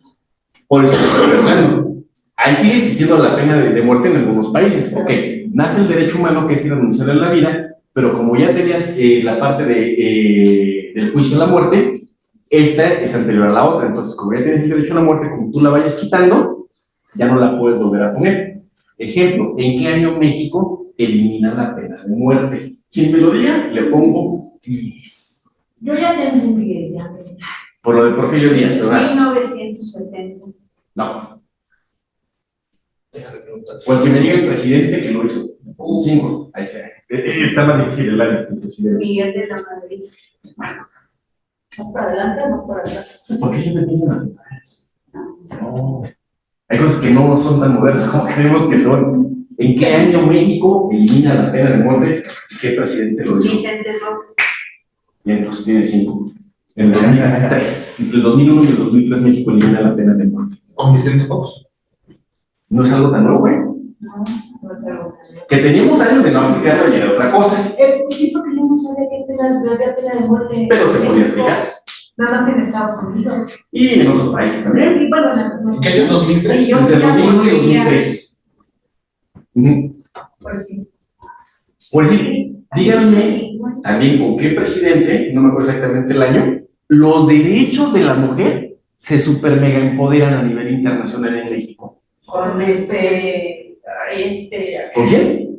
Por eso estoy hablando. Ahí sigue existiendo la pena de muerte en algunos países. Ok, nace el derecho humano que es irrenunciable a la vida, pero como ya tenías la parte del juicio a la muerte, esta es anterior a la otra. Entonces, como ya tienes el derecho a la muerte, como tú la vayas quitando, ya no la puedes volver a poner. Ejemplo, ¿en qué año México elimina la pena de muerte? Quien me lo diga, le pongo 10. Yo ya tengo un pie, ya. Por lo de Porfirio Díaz, ¿verdad? 1970. No. Déjale preguntar. O el que me diga el presidente que lo hizo. 5. Ahí se. Está más difícil el año del presidente. Miguel de la Madrid. ¿Más para adelante o más para atrás? ¿Por qué siempre piensan así? No. Hay cosas que no son tan modernas como creemos que son. ¿En qué año México elimina la pena de muerte? ¿Qué presidente lo hizo? Vicente Fox. Y entonces tiene 5. En el 2003. Entre el 2001 y el 2003 México elimina la pena de muerte. Con Vicente Fox. No es algo tan nuevo, ¿eh? No, no es algo. Que teníamos años de no aplicarlo y era otra cosa. Pues sí, porque yo no sabía que había pena de muerte. Pero se podía explicar. Nada más en Estados Unidos. Y en otros países también. Y bueno, ¿En qué año? 2003. Y yo- Desde el 2001 y 2003. Ujú. pues sí. Pues sí, díganme también con qué presidente, no me acuerdo exactamente el año, los derechos de la mujer se super mega empoderan a nivel internacional en México. Con ¿Con quién?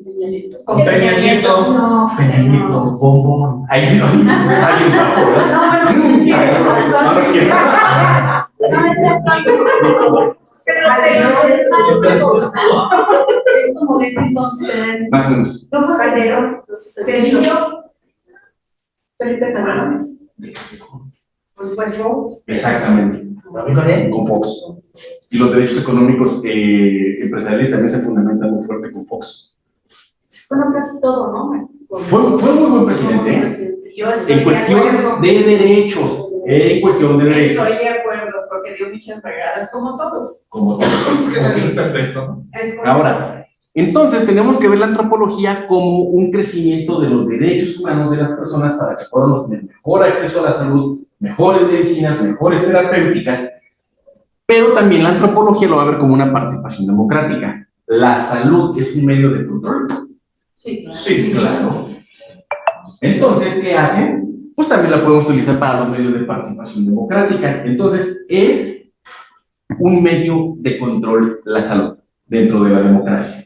Con Peña Nieto. No. Peña Nieto, bombón. Ahí sí, hay un papo, ¿verdad? No, bueno, sí, Ay, no, no es cierto. es como de ese entonces. Más o menos. No fue Calderón. Cedillo, Felipe Calderón. Pues Fox. Exactamente. con Fox. Y los derechos económicos empresariales también se fundamentan muy fuerte con Fox. Bueno, casi todo, ¿no? Fue muy buen presidente, ¿eh? Yo estoy En cuestión de acuerdo. de derechos. En cuestión de derechos. Estoy de acuerdo, porque dio muchas regalas, como todos. Como todo. Es que no es perfecto, ¿no? Es correcto. Ahora, entonces tenemos que ver la antropología como un crecimiento de los derechos humanos de las personas para que podamos tener mejor acceso a la salud, mejores medicinas, mejores terapéuticas, pero también la antropología lo va a ver como una participación democrática. La salud es un medio de control. Sí, claro. Sí, claro. Entonces, ¿qué hacen? Pues también la podemos utilizar para los medios de participación democrática. Entonces, es un medio de control la salud dentro de la democracia.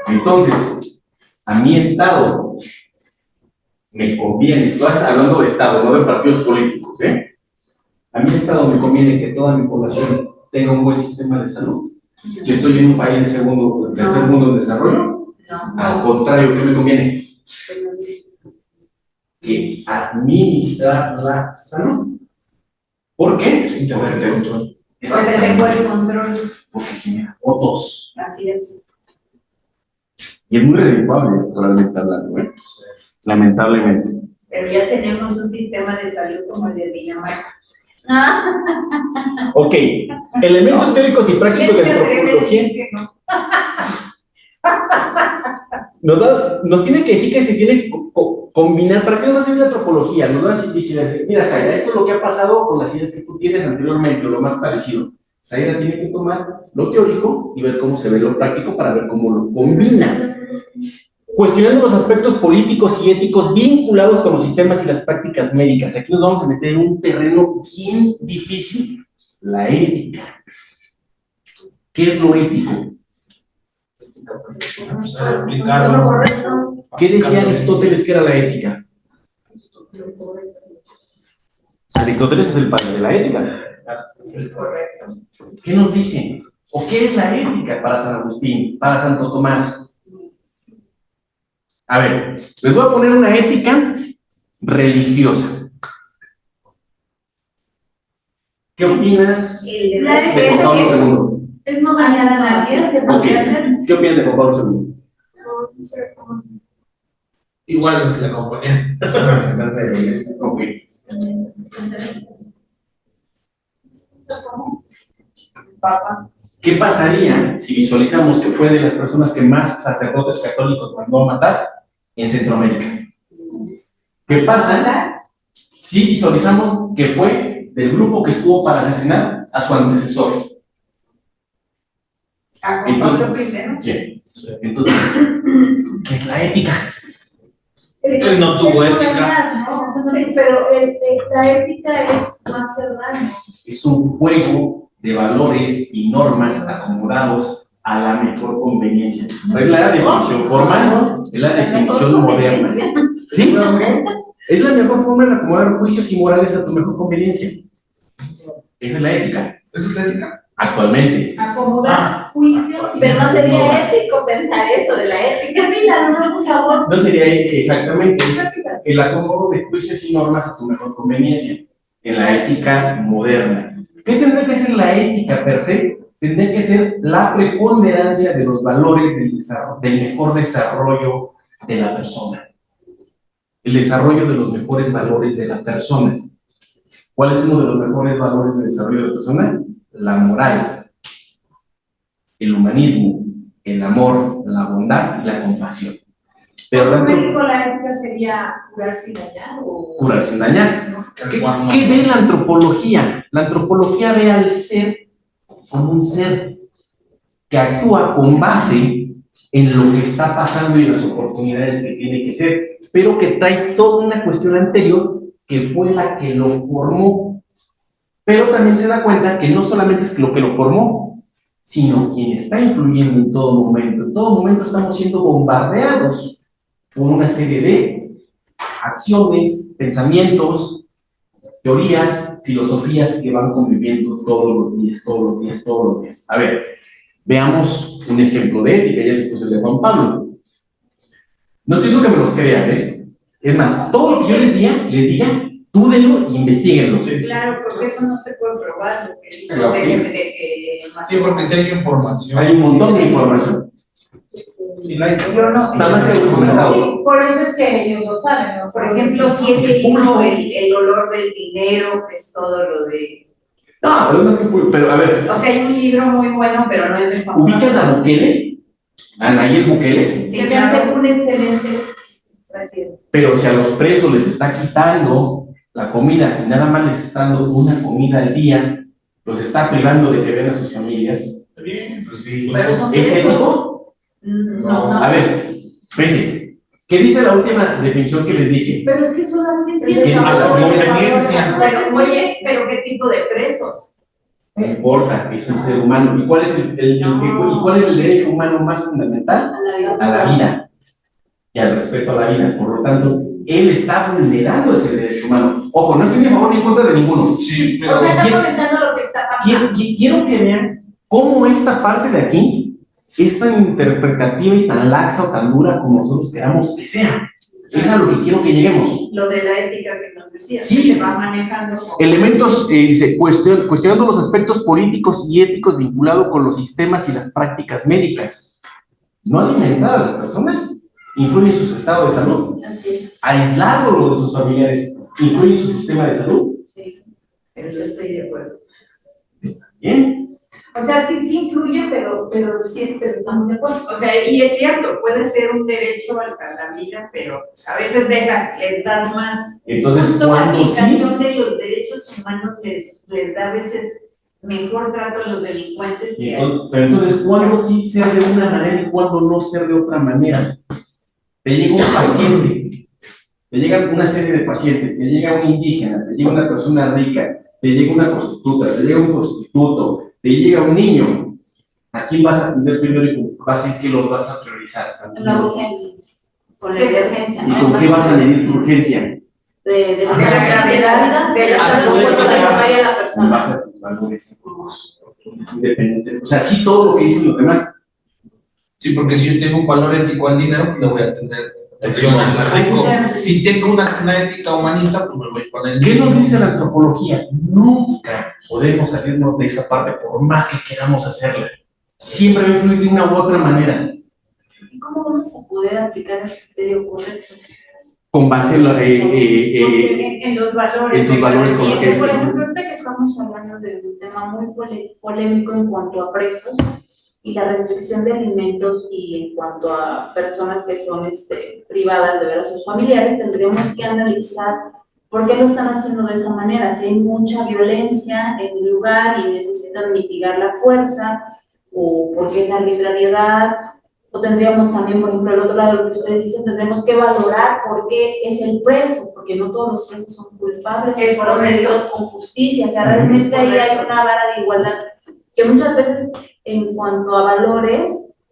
Entonces, a mi Estado me conviene, estoy hablando de Estado, no de partidos políticos, ¿eh? A mi Estado me conviene que toda mi población tenga un buen sistema de salud. Yo estoy en un país de tercer mundo en desarrollo. No. Al contrario, ¿qué me conviene? Que administrar la salud. ¿Por qué? Tener el control. Porque tengo el control. Porque genera votos. Así es. Y es muy redituable, electoralmente hablando, ¿eh? Lamentablemente. Pero ya tenemos un sistema de salud como el de Dinamarca. Ok, elementos teóricos y prácticos de antropología. Nos tiene que decir que se tiene que combinar. ¿Para qué nos va a servir la antropología? Nos va a decir, mira, Zaira, esto es lo que ha pasado con las ideas que tú tienes anteriormente, o lo más parecido. Zaira tiene que tomar lo teórico y ver cómo se ve lo práctico para ver cómo lo combina. Cuestionando los aspectos políticos y éticos vinculados con los sistemas y las prácticas médicas. Aquí nos vamos a meter en un terreno bien difícil, la ética. ¿Qué es lo ético? Explicarlo. ¿Qué decía Aristóteles que era la ética? Aristóteles es el padre de la ética. Sí, correcto. ¿Qué nos dice? ¿O qué es la ética para San Agustín, para Santo Tomás? A ver, les voy a poner una ética religiosa. ¿Qué opinas de Juan Pablo II? Es no dañar a nadie, se Ok, podría hacer. ¿qué opinas de Juan Pablo II? Igual que la compañía. Ok. Papa. ¿Qué pasaría si visualizamos que fue de las personas que más sacerdotes católicos mandó a matar en Centroamérica? ¿Qué pasa si visualizamos que fue del grupo que estuvo para asesinar a su antecesor? Entonces, sí. Entonces, ¿qué es la ética? Él no tuvo Es ética. verdad, ¿no? Pero la ética es no hacer daño. Es un juego de valores y normas acomodados a la mejor conveniencia. No es la definición formal, es la definición moderna. ¿Sí? Es la mejor forma de acomodar juicios y morales a tu mejor conveniencia. Esa es la ética, ¿Eso es la ética? actualmente. Acomodar juicios. Pero no sería ético pensar eso de la ética. Mira, no, por favor. No sería exactamente el acomodo de juicios y normas a tu mejor conveniencia en la ética moderna. ¿Qué tendría que ser la ética per se? Tendría que ser la preponderancia de los valores del mejor desarrollo de la persona. El desarrollo de los mejores valores de la persona. ¿Cuál es uno de los mejores valores de desarrollo de la persona? La moral, el humanismo, el amor, la bondad y la compasión. Pero ¿Por qué me dijo la ética sería curar sin dañar? curar sin dañar. ¿Qué ve la antropología? La antropología ve al ser como un ser que actúa con base en lo que está pasando y las oportunidades que tiene que ser, pero que trae toda una cuestión anterior que fue la que lo formó. Pero también se da cuenta que no solamente es lo que lo formó, sino quien está influyendo en todo momento. En todo momento estamos siendo bombardeados por una serie de acciones, pensamientos, teorías, filosofías que van conviviendo todos los días, todos los días, todos los días. A ver, veamos un ejemplo de ética, ya después el de Juan Pablo. No estoy diciendo que me los crean, ¿ves? Es más, todo lo que yo les diga, tú Estúdenlo y investiguenlo. Claro, porque eso no se puede probar, lo que dice Claro, sí. Sí, porque si hay información. Hay un montón de información. Sí, la hay. Yo no sé. Nada más es recomendado. Sí, por eso es que ellos lo saben, ¿no? Por ejemplo, si he leído el olor del dinero, que es todo lo de... No, pero no es que, pero a ver, O sea, hay un libro muy bueno, pero no es de famoso. ¿ubican a Bukele? ¿A Nayib Bukele? Sí, me hace un excelente presidente. Pero si a los presos les está quitando la comida y nada más les está dando una comida al día, los está privando de que vean a sus familias, Bien, pues sí. Pero son ¿es presos. ético? No, A ver, fíjense, ¿qué dice la última definición que les dije? pero es que son así. ¿Qué dice la conveniencia? Pero, oye, ¿pero qué tipo de presos? No importa, es un ser humano. ¿Y cuál es y cuál es el derecho humano más fundamental? A la vida. A la vida y al respeto a la vida. Por lo tanto, él está vulnerando ese derecho humano. Ojo, no estoy ni a favor ni en contra de ninguno. Sí, O sea, pero está comentando lo que está pasando. Quiero que vean cómo esta parte de aquí es tan interpretativa y tan laxa o tan dura como nosotros queramos que sea. Es a lo que quiero que lleguemos. Lo de la ética que nos decía, Sí. que se va manejando. como- Elementos, dice, cuestionando los aspectos políticos y éticos vinculados con los sistemas y las prácticas médicas. No alimentar a las personas influye en su estado de salud. Así es. Aislarlo de sus familiares influye en su sistema de salud. Sí. Pero yo estoy de acuerdo. Bien. O sea, sí influye, pero estamos de acuerdo. O sea, y es cierto, puede ser un derecho a la vida, pero pues, a veces les das más. Entonces, Justo la cuando sí, aplicación de los derechos humanos les da a veces mejor trato a los delincuentes que a... pero entonces, ¿cuándo sí ser de una manera y cuándo no ser de otra manera? Te llega un paciente, te llegan una serie de pacientes, te llega un indígena, te llega una persona rica, te llega una prostituta, te llega un prostituto, te llega un niño. ¿A quién vas a atender primero y con base en qué los vas a priorizar? En la urgencia. Con la Sí. emergencia. ¿Y con qué vas a medir tu urgencia? De la Ah, gravedad de la salud por la que vaya la En persona. base a tus valores independientes. O sea, sí todo lo que dicen los demás. sí, porque si yo tengo un valor ético al dinero, pues le voy a atender atención al rico. Si tengo una ética humanista, pues me voy con el ¿Qué nos niño. dice la antropología? Nunca podemos salirnos de esa parte por más que queramos hacerla. Siempre va a influir de una u otra manera. ¿Y cómo vamos a poder aplicar el criterio correcto? Con base en, en los valores. en tus valores con los que Por estés. ejemplo, ahorita que estamos hablando de un tema muy polémico en cuanto a presos y la restricción de alimentos y en cuanto a personas que son privadas de ver a sus familiares, tendríamos que analizar por qué lo están haciendo de esa manera. Si hay mucha violencia en el lugar y necesitan mitigar la fuerza, o porque es arbitrariedad, o tendríamos también, por ejemplo, el otro lado de lo que ustedes dicen, tendremos que valorar por qué es el preso, porque no todos los presos son culpables, Es fueron correcto. medidos con justicia, o sea, realmente ahí hay una vara de igualdad, que muchas veces en cuanto a valores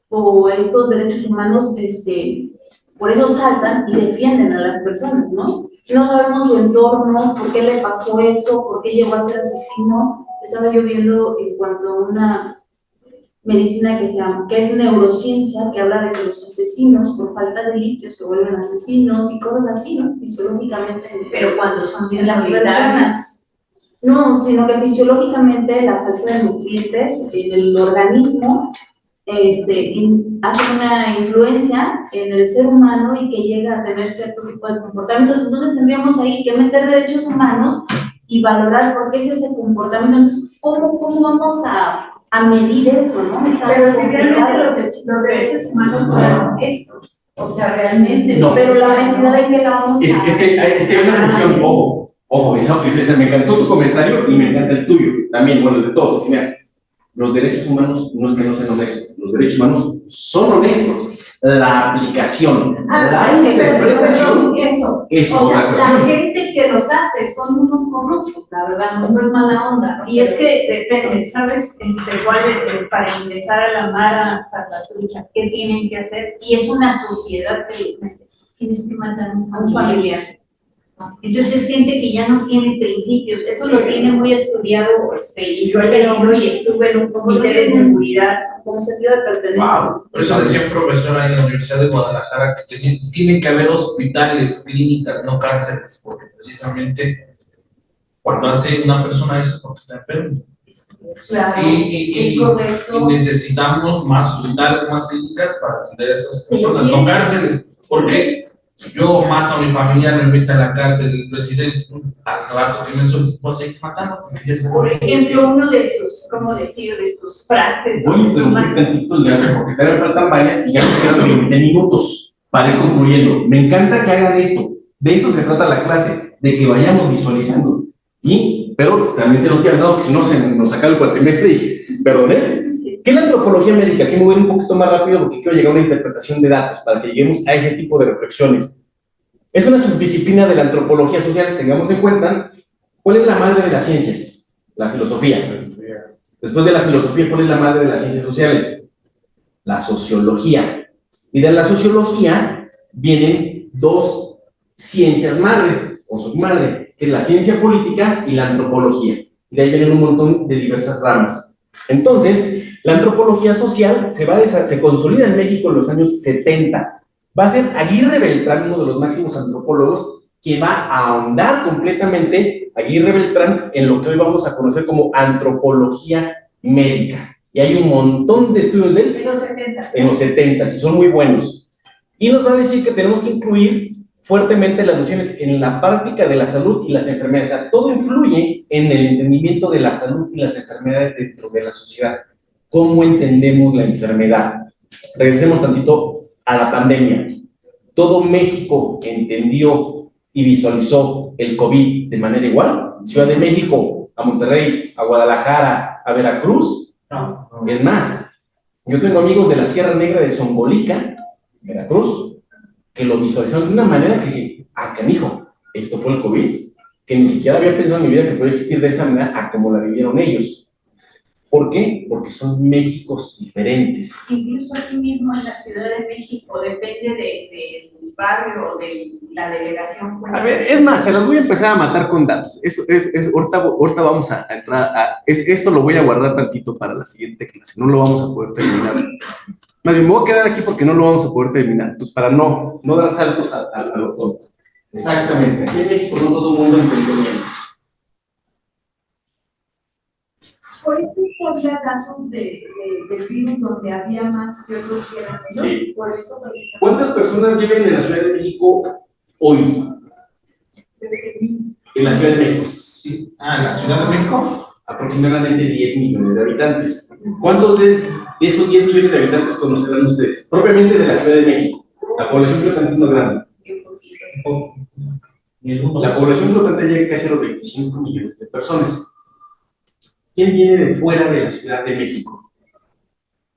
o estos derechos humanos, por eso saltan y defienden a las personas, ¿no? No sabemos su entorno, por qué le pasó eso, por qué llegó a ser asesino. Estaba yo viendo en cuanto a una medicina que es neurociencia, que habla de que los asesinos por falta de litio se vuelven asesinos y cosas así, ¿no? Fisiológicamente. Pero cuando son bien las personas. No, sino que fisiológicamente la falta de nutrientes en el organismo hace una influencia en el ser humano y que llega a tener cierto tipo de comportamientos. Entonces tendríamos ahí que meter derechos humanos y valorar por qué es ese comportamiento. Entonces, ¿cómo vamos a medir eso, no? Es algo Pero si complicado. realmente los derechos humanos fueron estos. O sea, realmente. No. Pero la necesidad de que la vamos a... Es que hay una cuestión, ojo, me encantó tu comentario y me encanta el tuyo, también, bueno, el de todos. Mira, los derechos humanos no es que no sean honestos, los derechos humanos son honestos. La aplicación, la interpretación eso. es O otra sea, la cuestión. gente que los hace son unos corruptos, la verdad, no es mala onda, ¿no? Y es que depende, ¿sabes? Igual para ingresar a la Mara Salvatrucha, ¿qué tienen que hacer? Y es una sociedad que tienes que matar a un familiar. Entonces es gente que ya no tiene principios, eso lo tiene muy estudiado, y yo he leído y estuve en un comité de seguridad como sentido de pertenencia. Wow. Por eso decía un profesor ahí en la Universidad de Guadalajara que tiene que haber hospitales, clínicas, no cárceles, porque precisamente Cuando hace una persona eso porque está enferma. Claro, Y es correcto. necesitamos más hospitales, más clínicas para atender a esas personas, no cárceles. Porque yo mato a mi familia, me meto a la cárcel, el presidente, al rato que me suelto, pues hay que matarlo. Porque ya está. Por ejemplo, uno de sus, ¿cómo decir? De sus frases. Voy a interrumpir tantito el debate porque todavía me faltan varias y ya me quedan 20 minutos para ir concluyendo. Me encanta que hagan esto. De eso se trata la clase, de que vayamos visualizando. Pero también tenemos que avanzar, porque si no se nos acaba el cuatrimestre y, perdone. ¿Qué es la antropología médica? Aquí me voy un poquito más rápido porque quiero llegar a una interpretación de datos para que lleguemos a ese tipo de reflexiones. Es una subdisciplina de la antropología social. Tengamos en cuenta, ¿cuál es la madre de las ciencias? La filosofía. Después de la filosofía, ¿cuál es la madre de las ciencias sociales? La sociología. Y de la sociología vienen dos ciencias madre o submadre, que es la ciencia política y la antropología. Y de ahí vienen un montón de diversas ramas. Entonces, la antropología social se consolida en México en los años 70. Va a ser Aguirre Beltrán, uno de los máximos antropólogos, que va a ahondar completamente, Aguirre Beltrán, en lo que hoy vamos a conocer como antropología médica. Y hay un montón de estudios de él en los 70 y son muy buenos. Y nos va a decir que tenemos que incluir fuertemente las nociones en la práctica de la salud y las enfermedades. O sea, todo influye en el entendimiento de la salud y las enfermedades dentro de la sociedad. ¿Cómo entendemos la enfermedad? Regresemos tantito a la pandemia. ¿Todo México entendió y visualizó el COVID de manera igual? Ciudad de México, a Monterrey, a Guadalajara, a Veracruz. No. Es más, yo tengo amigos de la Sierra Negra de Zongolica, Veracruz, que lo visualizaron de una manera que dije, canijo, esto fue el COVID, que ni siquiera había pensado en mi vida que podía existir de esa manera a como la vivieron ellos. ¿Por qué? Porque son Méxicos diferentes. Incluso aquí mismo en la Ciudad de México, depende del barrio o de la delegación. A ver, es más, se las voy a empezar a matar con datos. Ahorita vamos a entrar esto lo voy a guardar tantito para la siguiente clase, no lo vamos a poder terminar. Más bien, me voy a quedar aquí porque no lo vamos a poder terminar, pues para no dar saltos a lo tonto. Exactamente, aquí en México no todo el mundo entendió bien. Por eso había casos de virus donde había más que otros que eran menos. Sí. Por eso precisamente. ¿Cuántas personas viven en la Ciudad de México hoy? En la Ciudad de México. Sí. ¿En la Ciudad de México? Aproximadamente 10 millones de habitantes. ¿Cuántos de esos 10 millones de habitantes conocerán ustedes? Propiamente de la Ciudad de México. La población flotante es más grande. La población flotante llega casi a los 25 millones de personas. ¿Quién viene de fuera de la Ciudad de México?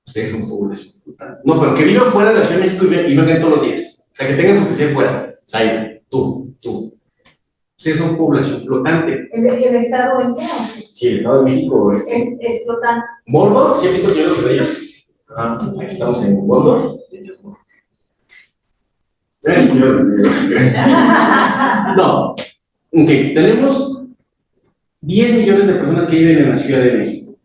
Ustedes son población flotante. No, pero que vivan fuera de la Ciudad de México y vengan todos los días. O sea, que tengan su oficina fuera. Saida, tú. Ustedes son población flotante. ¿El estado en qué? Sí, el Estado de México es flotante. Mordor. ¿Sí han visto el Señor de los Anillos? Aquí estamos en Mordor. El Señor de los Anillos. No. Ok, tenemos 10 millones de personas que viven en la Ciudad de México.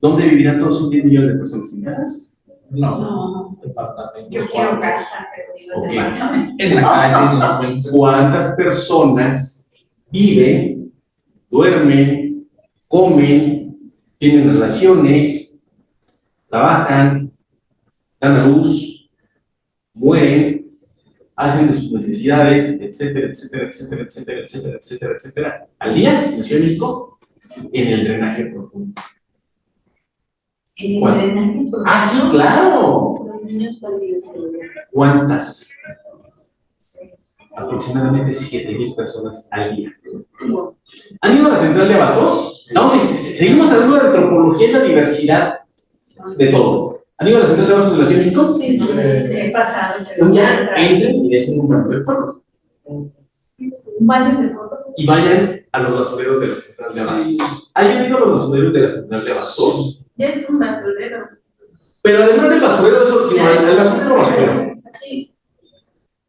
¿Dónde vivirán todos esos 10 millones de personas? ¿En casas? No. Departamento. Yo quiero casa, pero digo Ok. departamento. En la calle, en los puentes. ¿Cuántas personas viven, duermen, comen, tienen relaciones, trabajan, dan a luz, mueren, hacen sus necesidades, etcétera, al día en la Ciudad de México? En el drenaje profundo. En el ¿Cuál? drenaje. Sí, claro. Los niños perdidos. ¿Cuántas? Aproximadamente 7,000 personas al día. ¿Han ido a la central de Abastos? Seguimos hablando de antropología y la diversidad de todo. ¿Han ido a la central de Abastos de la Ciudad de México? Sí, he pasado. pero Ya entren y desen un baño de pueblo. Un baño de foto. Y vayan a los basureros de la central de Abastos. ¿Alguien ha ido a los basureros de la central de Abastos? Ya es un basurero. Pero además del basurero, eso, sino el basurero. Sí.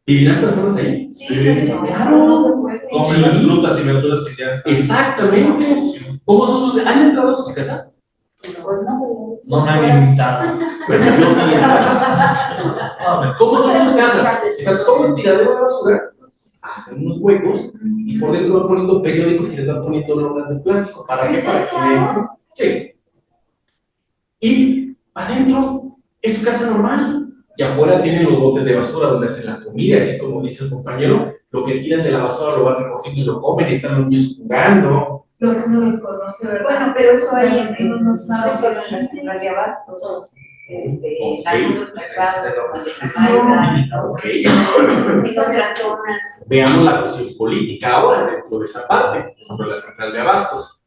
¿Vivirán personas ahí? Sí, Claro. Comen las frutas y verduras que ya están. Exactamente. ¿Cómo son sus? ¿Han entrado a sus casas? Pues no. No me han invitado. Bueno, yo sí. ¿Cómo son sus casas? ¿Está todo el tiradero de basura? hacen unos huecos y por dentro van poniendo periódicos y les van poniendo lonas de plástico. ¿Para qué? Para que vean. Sí. Y adentro es su casa normal. Y afuera tienen los botes de basura donde hacen la comida, así como dice el compañero, lo que tiran de la basura lo van recogiendo y lo comen y están los niños jugando. Lo que uno desconoce, ¿verdad? Bueno, pero eso hay uno no sabe eso que no la existe. central de abastos, Ok. algunos mercados, Jamaica, Ok. en otras zonas. Veamos la cuestión política ahora dentro de esa parte, dentro de la central de abastos.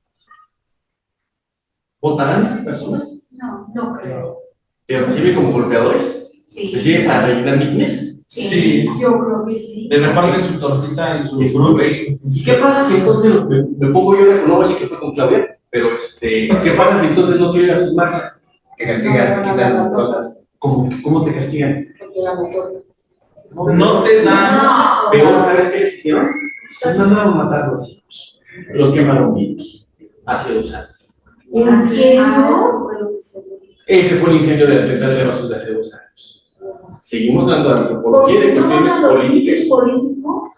¿Votarán esas personas? No, no creo. ¿Pero reciben como golpeadores? Sí. ¿Reciben para rellenar mítines? Sí. Yo creo que sí. Le reparten su tortita y su Es fruta. correcto. ¿Y qué pasa si entonces me pongo yo, no voy a decir que fue con Claudia, pero ¿qué pasa si entonces no quiero ir a sus marchas? Que castigan, te quitan cosas. ¿Cómo te castigan? No te dan. Peor, ¿sabes qué les hicieron? Les mandaron a matar a los hijos. Los quemaron vivos. Hace 2 años. ¿En serio? Ese fue el incendio de la central de abastos de hace 2 años. Seguimos hablando de antropología y de cuestiones políticas.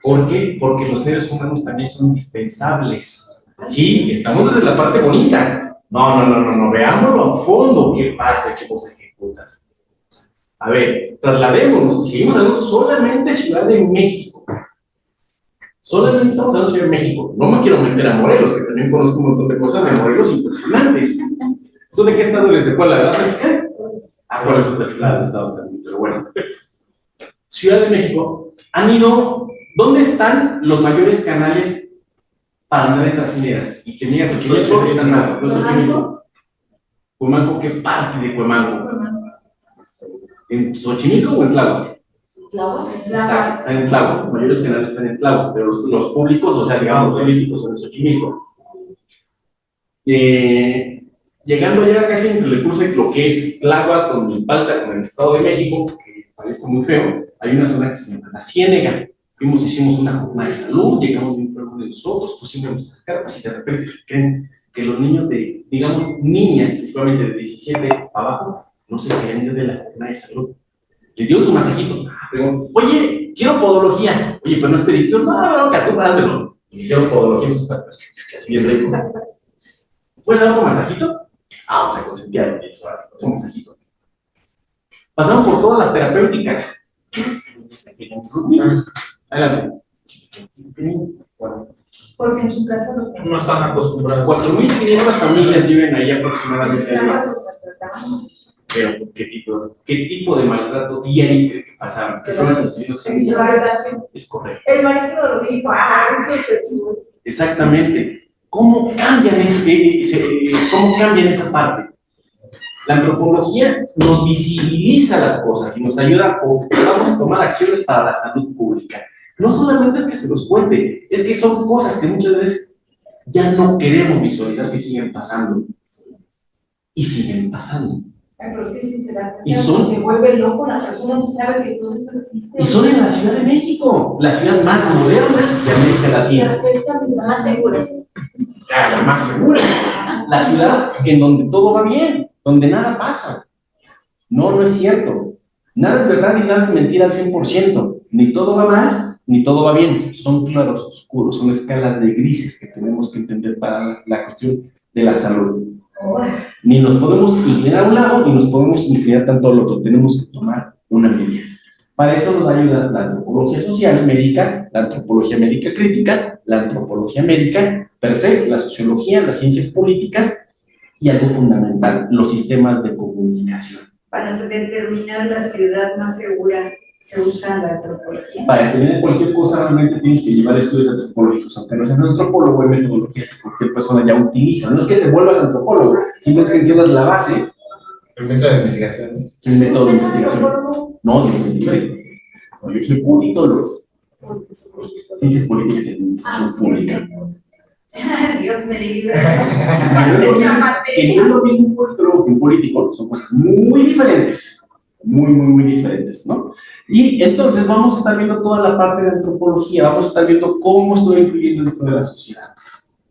¿Por qué? Porque los seres humanos también son indispensables. Sí, estamos desde la parte bonita. No, veámoslo a fondo. ¿Qué pasa? ¿Cómo se ejecuta? A ver, trasladémonos. Seguimos hablando solamente Ciudad de México. Solamente estamos hablando de Ciudad de México. No me quiero meter a Morelos, que también conozco un montón de cosas de Morelos impresionantes. ¿Tú de qué estado eres? ¿De cuál? ¿La verdad es que? ¿Cuál es la chulada de estado también? Pero bueno. Ciudad de México, han ido. ¿Dónde están los mayores canales para andar en trajineras? Y que digas Xochimilco, no están nada. No es Xochimilco. Cuemanco, ¿qué parte de Cuemanco? ¿En Xochimilco o en Tláhuac? Exacto, están en Tláhuac. Los mayores canales están en Tláhuac, pero los públicos, o sea, digamos, los turísticos son en Xochimilco. Llegando ya casi entre el curso de lo que es Tláhuac con Milpalta, con el Estado de México, que parece muy feo, hay una zona que se llama La Ciénega. Hicimos una jornada de salud, llegamos bien fuerte de nosotros, pusimos nuestras carpas y de repente creen que los niños de, digamos, niñas, principalmente de 17 para abajo, no se querían ir de la jornada de salud. Les dio su masajito. Oye, quiero podología. Oye, pero no es pedicure. No, que tú dámelo. Y quiero podología en sus patas. Así bien rico. ¿Puedes dar otro masajito? Vamos a consentir a los niños. Un masajito. Pasamos por todas las terapéuticas. Adelante. Porque en su casa los No están acostumbrados. 4.500 familias viven ahí aproximadamente. Pero, ¿qué tipo de maltrato diario que pasaron? ¿Qué son los estudios? Es correcto. El maestro lo dijo, eso es sexual. Exactamente. ¿Cómo cambian esa parte? La antropología nos visibiliza las cosas y nos ayuda a que podamos tomar acciones para la salud pública. No solamente es que se nos cuente, es que son cosas que muchas veces ya no queremos visualizar que siguen pasando. Y siguen pasando. Pero es que si se da Y son- se vuelve loco, la persona se sabe que todo eso existe. Y son en la Ciudad de México, la ciudad más moderna de América Latina. Más seguro. La más segura. La ciudad en donde todo va bien, donde nada pasa. No es cierto. Nada es verdad y nada es mentira al 100%. Ni todo va mal, ni todo va bien. Son claros oscuros, son escalas de grises que tenemos que entender para la cuestión de la salud. Ni nos podemos inclinar a un lado, ni nos podemos inclinar tanto al otro. Tenemos que tomar una medida. Para eso nos ayuda la antropología social médica, la antropología médica crítica, la antropología médica per se, la sociología, las ciencias políticas y algo fundamental, los sistemas de comunicación. Para determinar la ciudad más segura se usa la antropología. Para determinar cualquier cosa realmente tienes que llevar estudios antropológicos, aunque no seas antropólogo, hay metodologías que cualquier persona ya utiliza. No es que te vuelvas antropólogo, simplemente es que entiendas la base. El método de investigación. El método de investigación. No, Dios me libre. No, yo soy politólogo. Ciencias políticas y administración pública. Dios me libre. Que no es lo mismo un politólogo que un político, son cosas muy diferentes. Muy diferentes, ¿no? Y entonces vamos a estar viendo toda la parte de antropología, vamos a estar viendo cómo estoy influyendo dentro de la sociedad.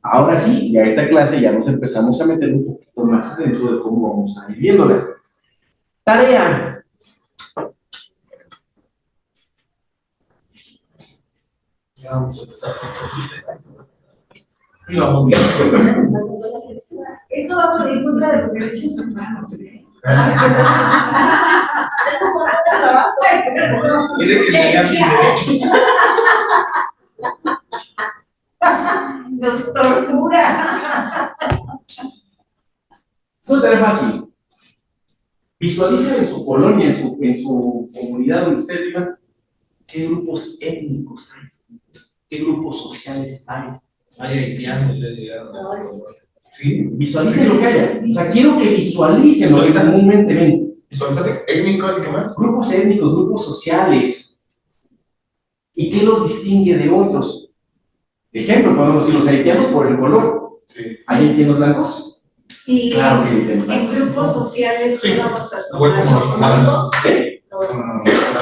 Ahora sí, ya esta clase ya nos empezamos a meter un poquito más dentro de cómo vamos a ir viéndolas. Tarea. Ya vamos a empezar. Y vamos bien. Eso va por en contra de los derechos humanos. Quiere que tenga mis derechos. Nos tortura. Es una tarea fácil. Visualicen en su colonia, en su comunidad donde ustedes vivan, qué grupos étnicos hay, qué grupos sociales hay. Hay haitianos, ya llegaron. Sí. Visualicen lo que haya. O sea, quiero que visualicen lo que comúnmente ven. ¿Visualizan? ¿Étnicos y qué más? Grupos étnicos, grupos sociales. ¿Y qué los distingue de otros? Ejemplo, podemos decir los haitianos por el color. Sí. ¿Hay haitianos blancos? Y Claro que hay haitianos en blancos. grupos sociales Sí. vamos a Igual como los cubanos. ¿Eh?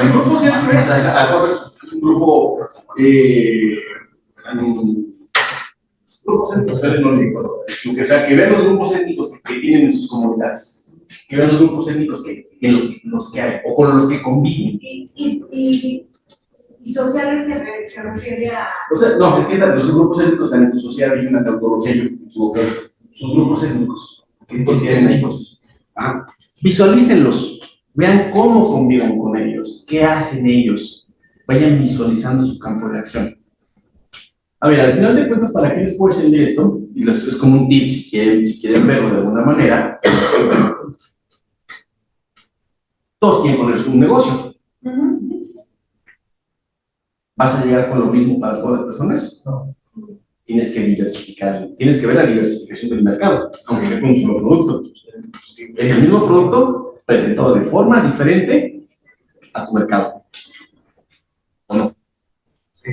En grupos sociales, a lo mejor es un grupo, grupos étnicos sociales no le digo, o sea, que vean los grupos étnicos que tienen en sus comunidades, que vean los grupos étnicos que los que hay, o con los que conviven. y sociales se refiere a. O sea, no, es que los grupos étnicos están en tu sociedad, dicen la tautología, yo me equivoqué. Sus grupos étnicos, que tienen ahí. Visualícenlos, vean cómo conviven con ellos, qué hacen ellos, vayan visualizando su campo de acción. A ver, al final de cuentas, ¿para qué les puedo enseñar esto? Y es como un tip, si quieren verlo de alguna manera. Todos quieren poner un negocio. ¿Vas a llegar con lo mismo para todas las personas? No. Tienes que diversificar, tienes que ver la diversificación del mercado, aunque sea con un solo producto. Es el mismo producto presentado de forma diferente a tu mercado. ¿O no? Sí.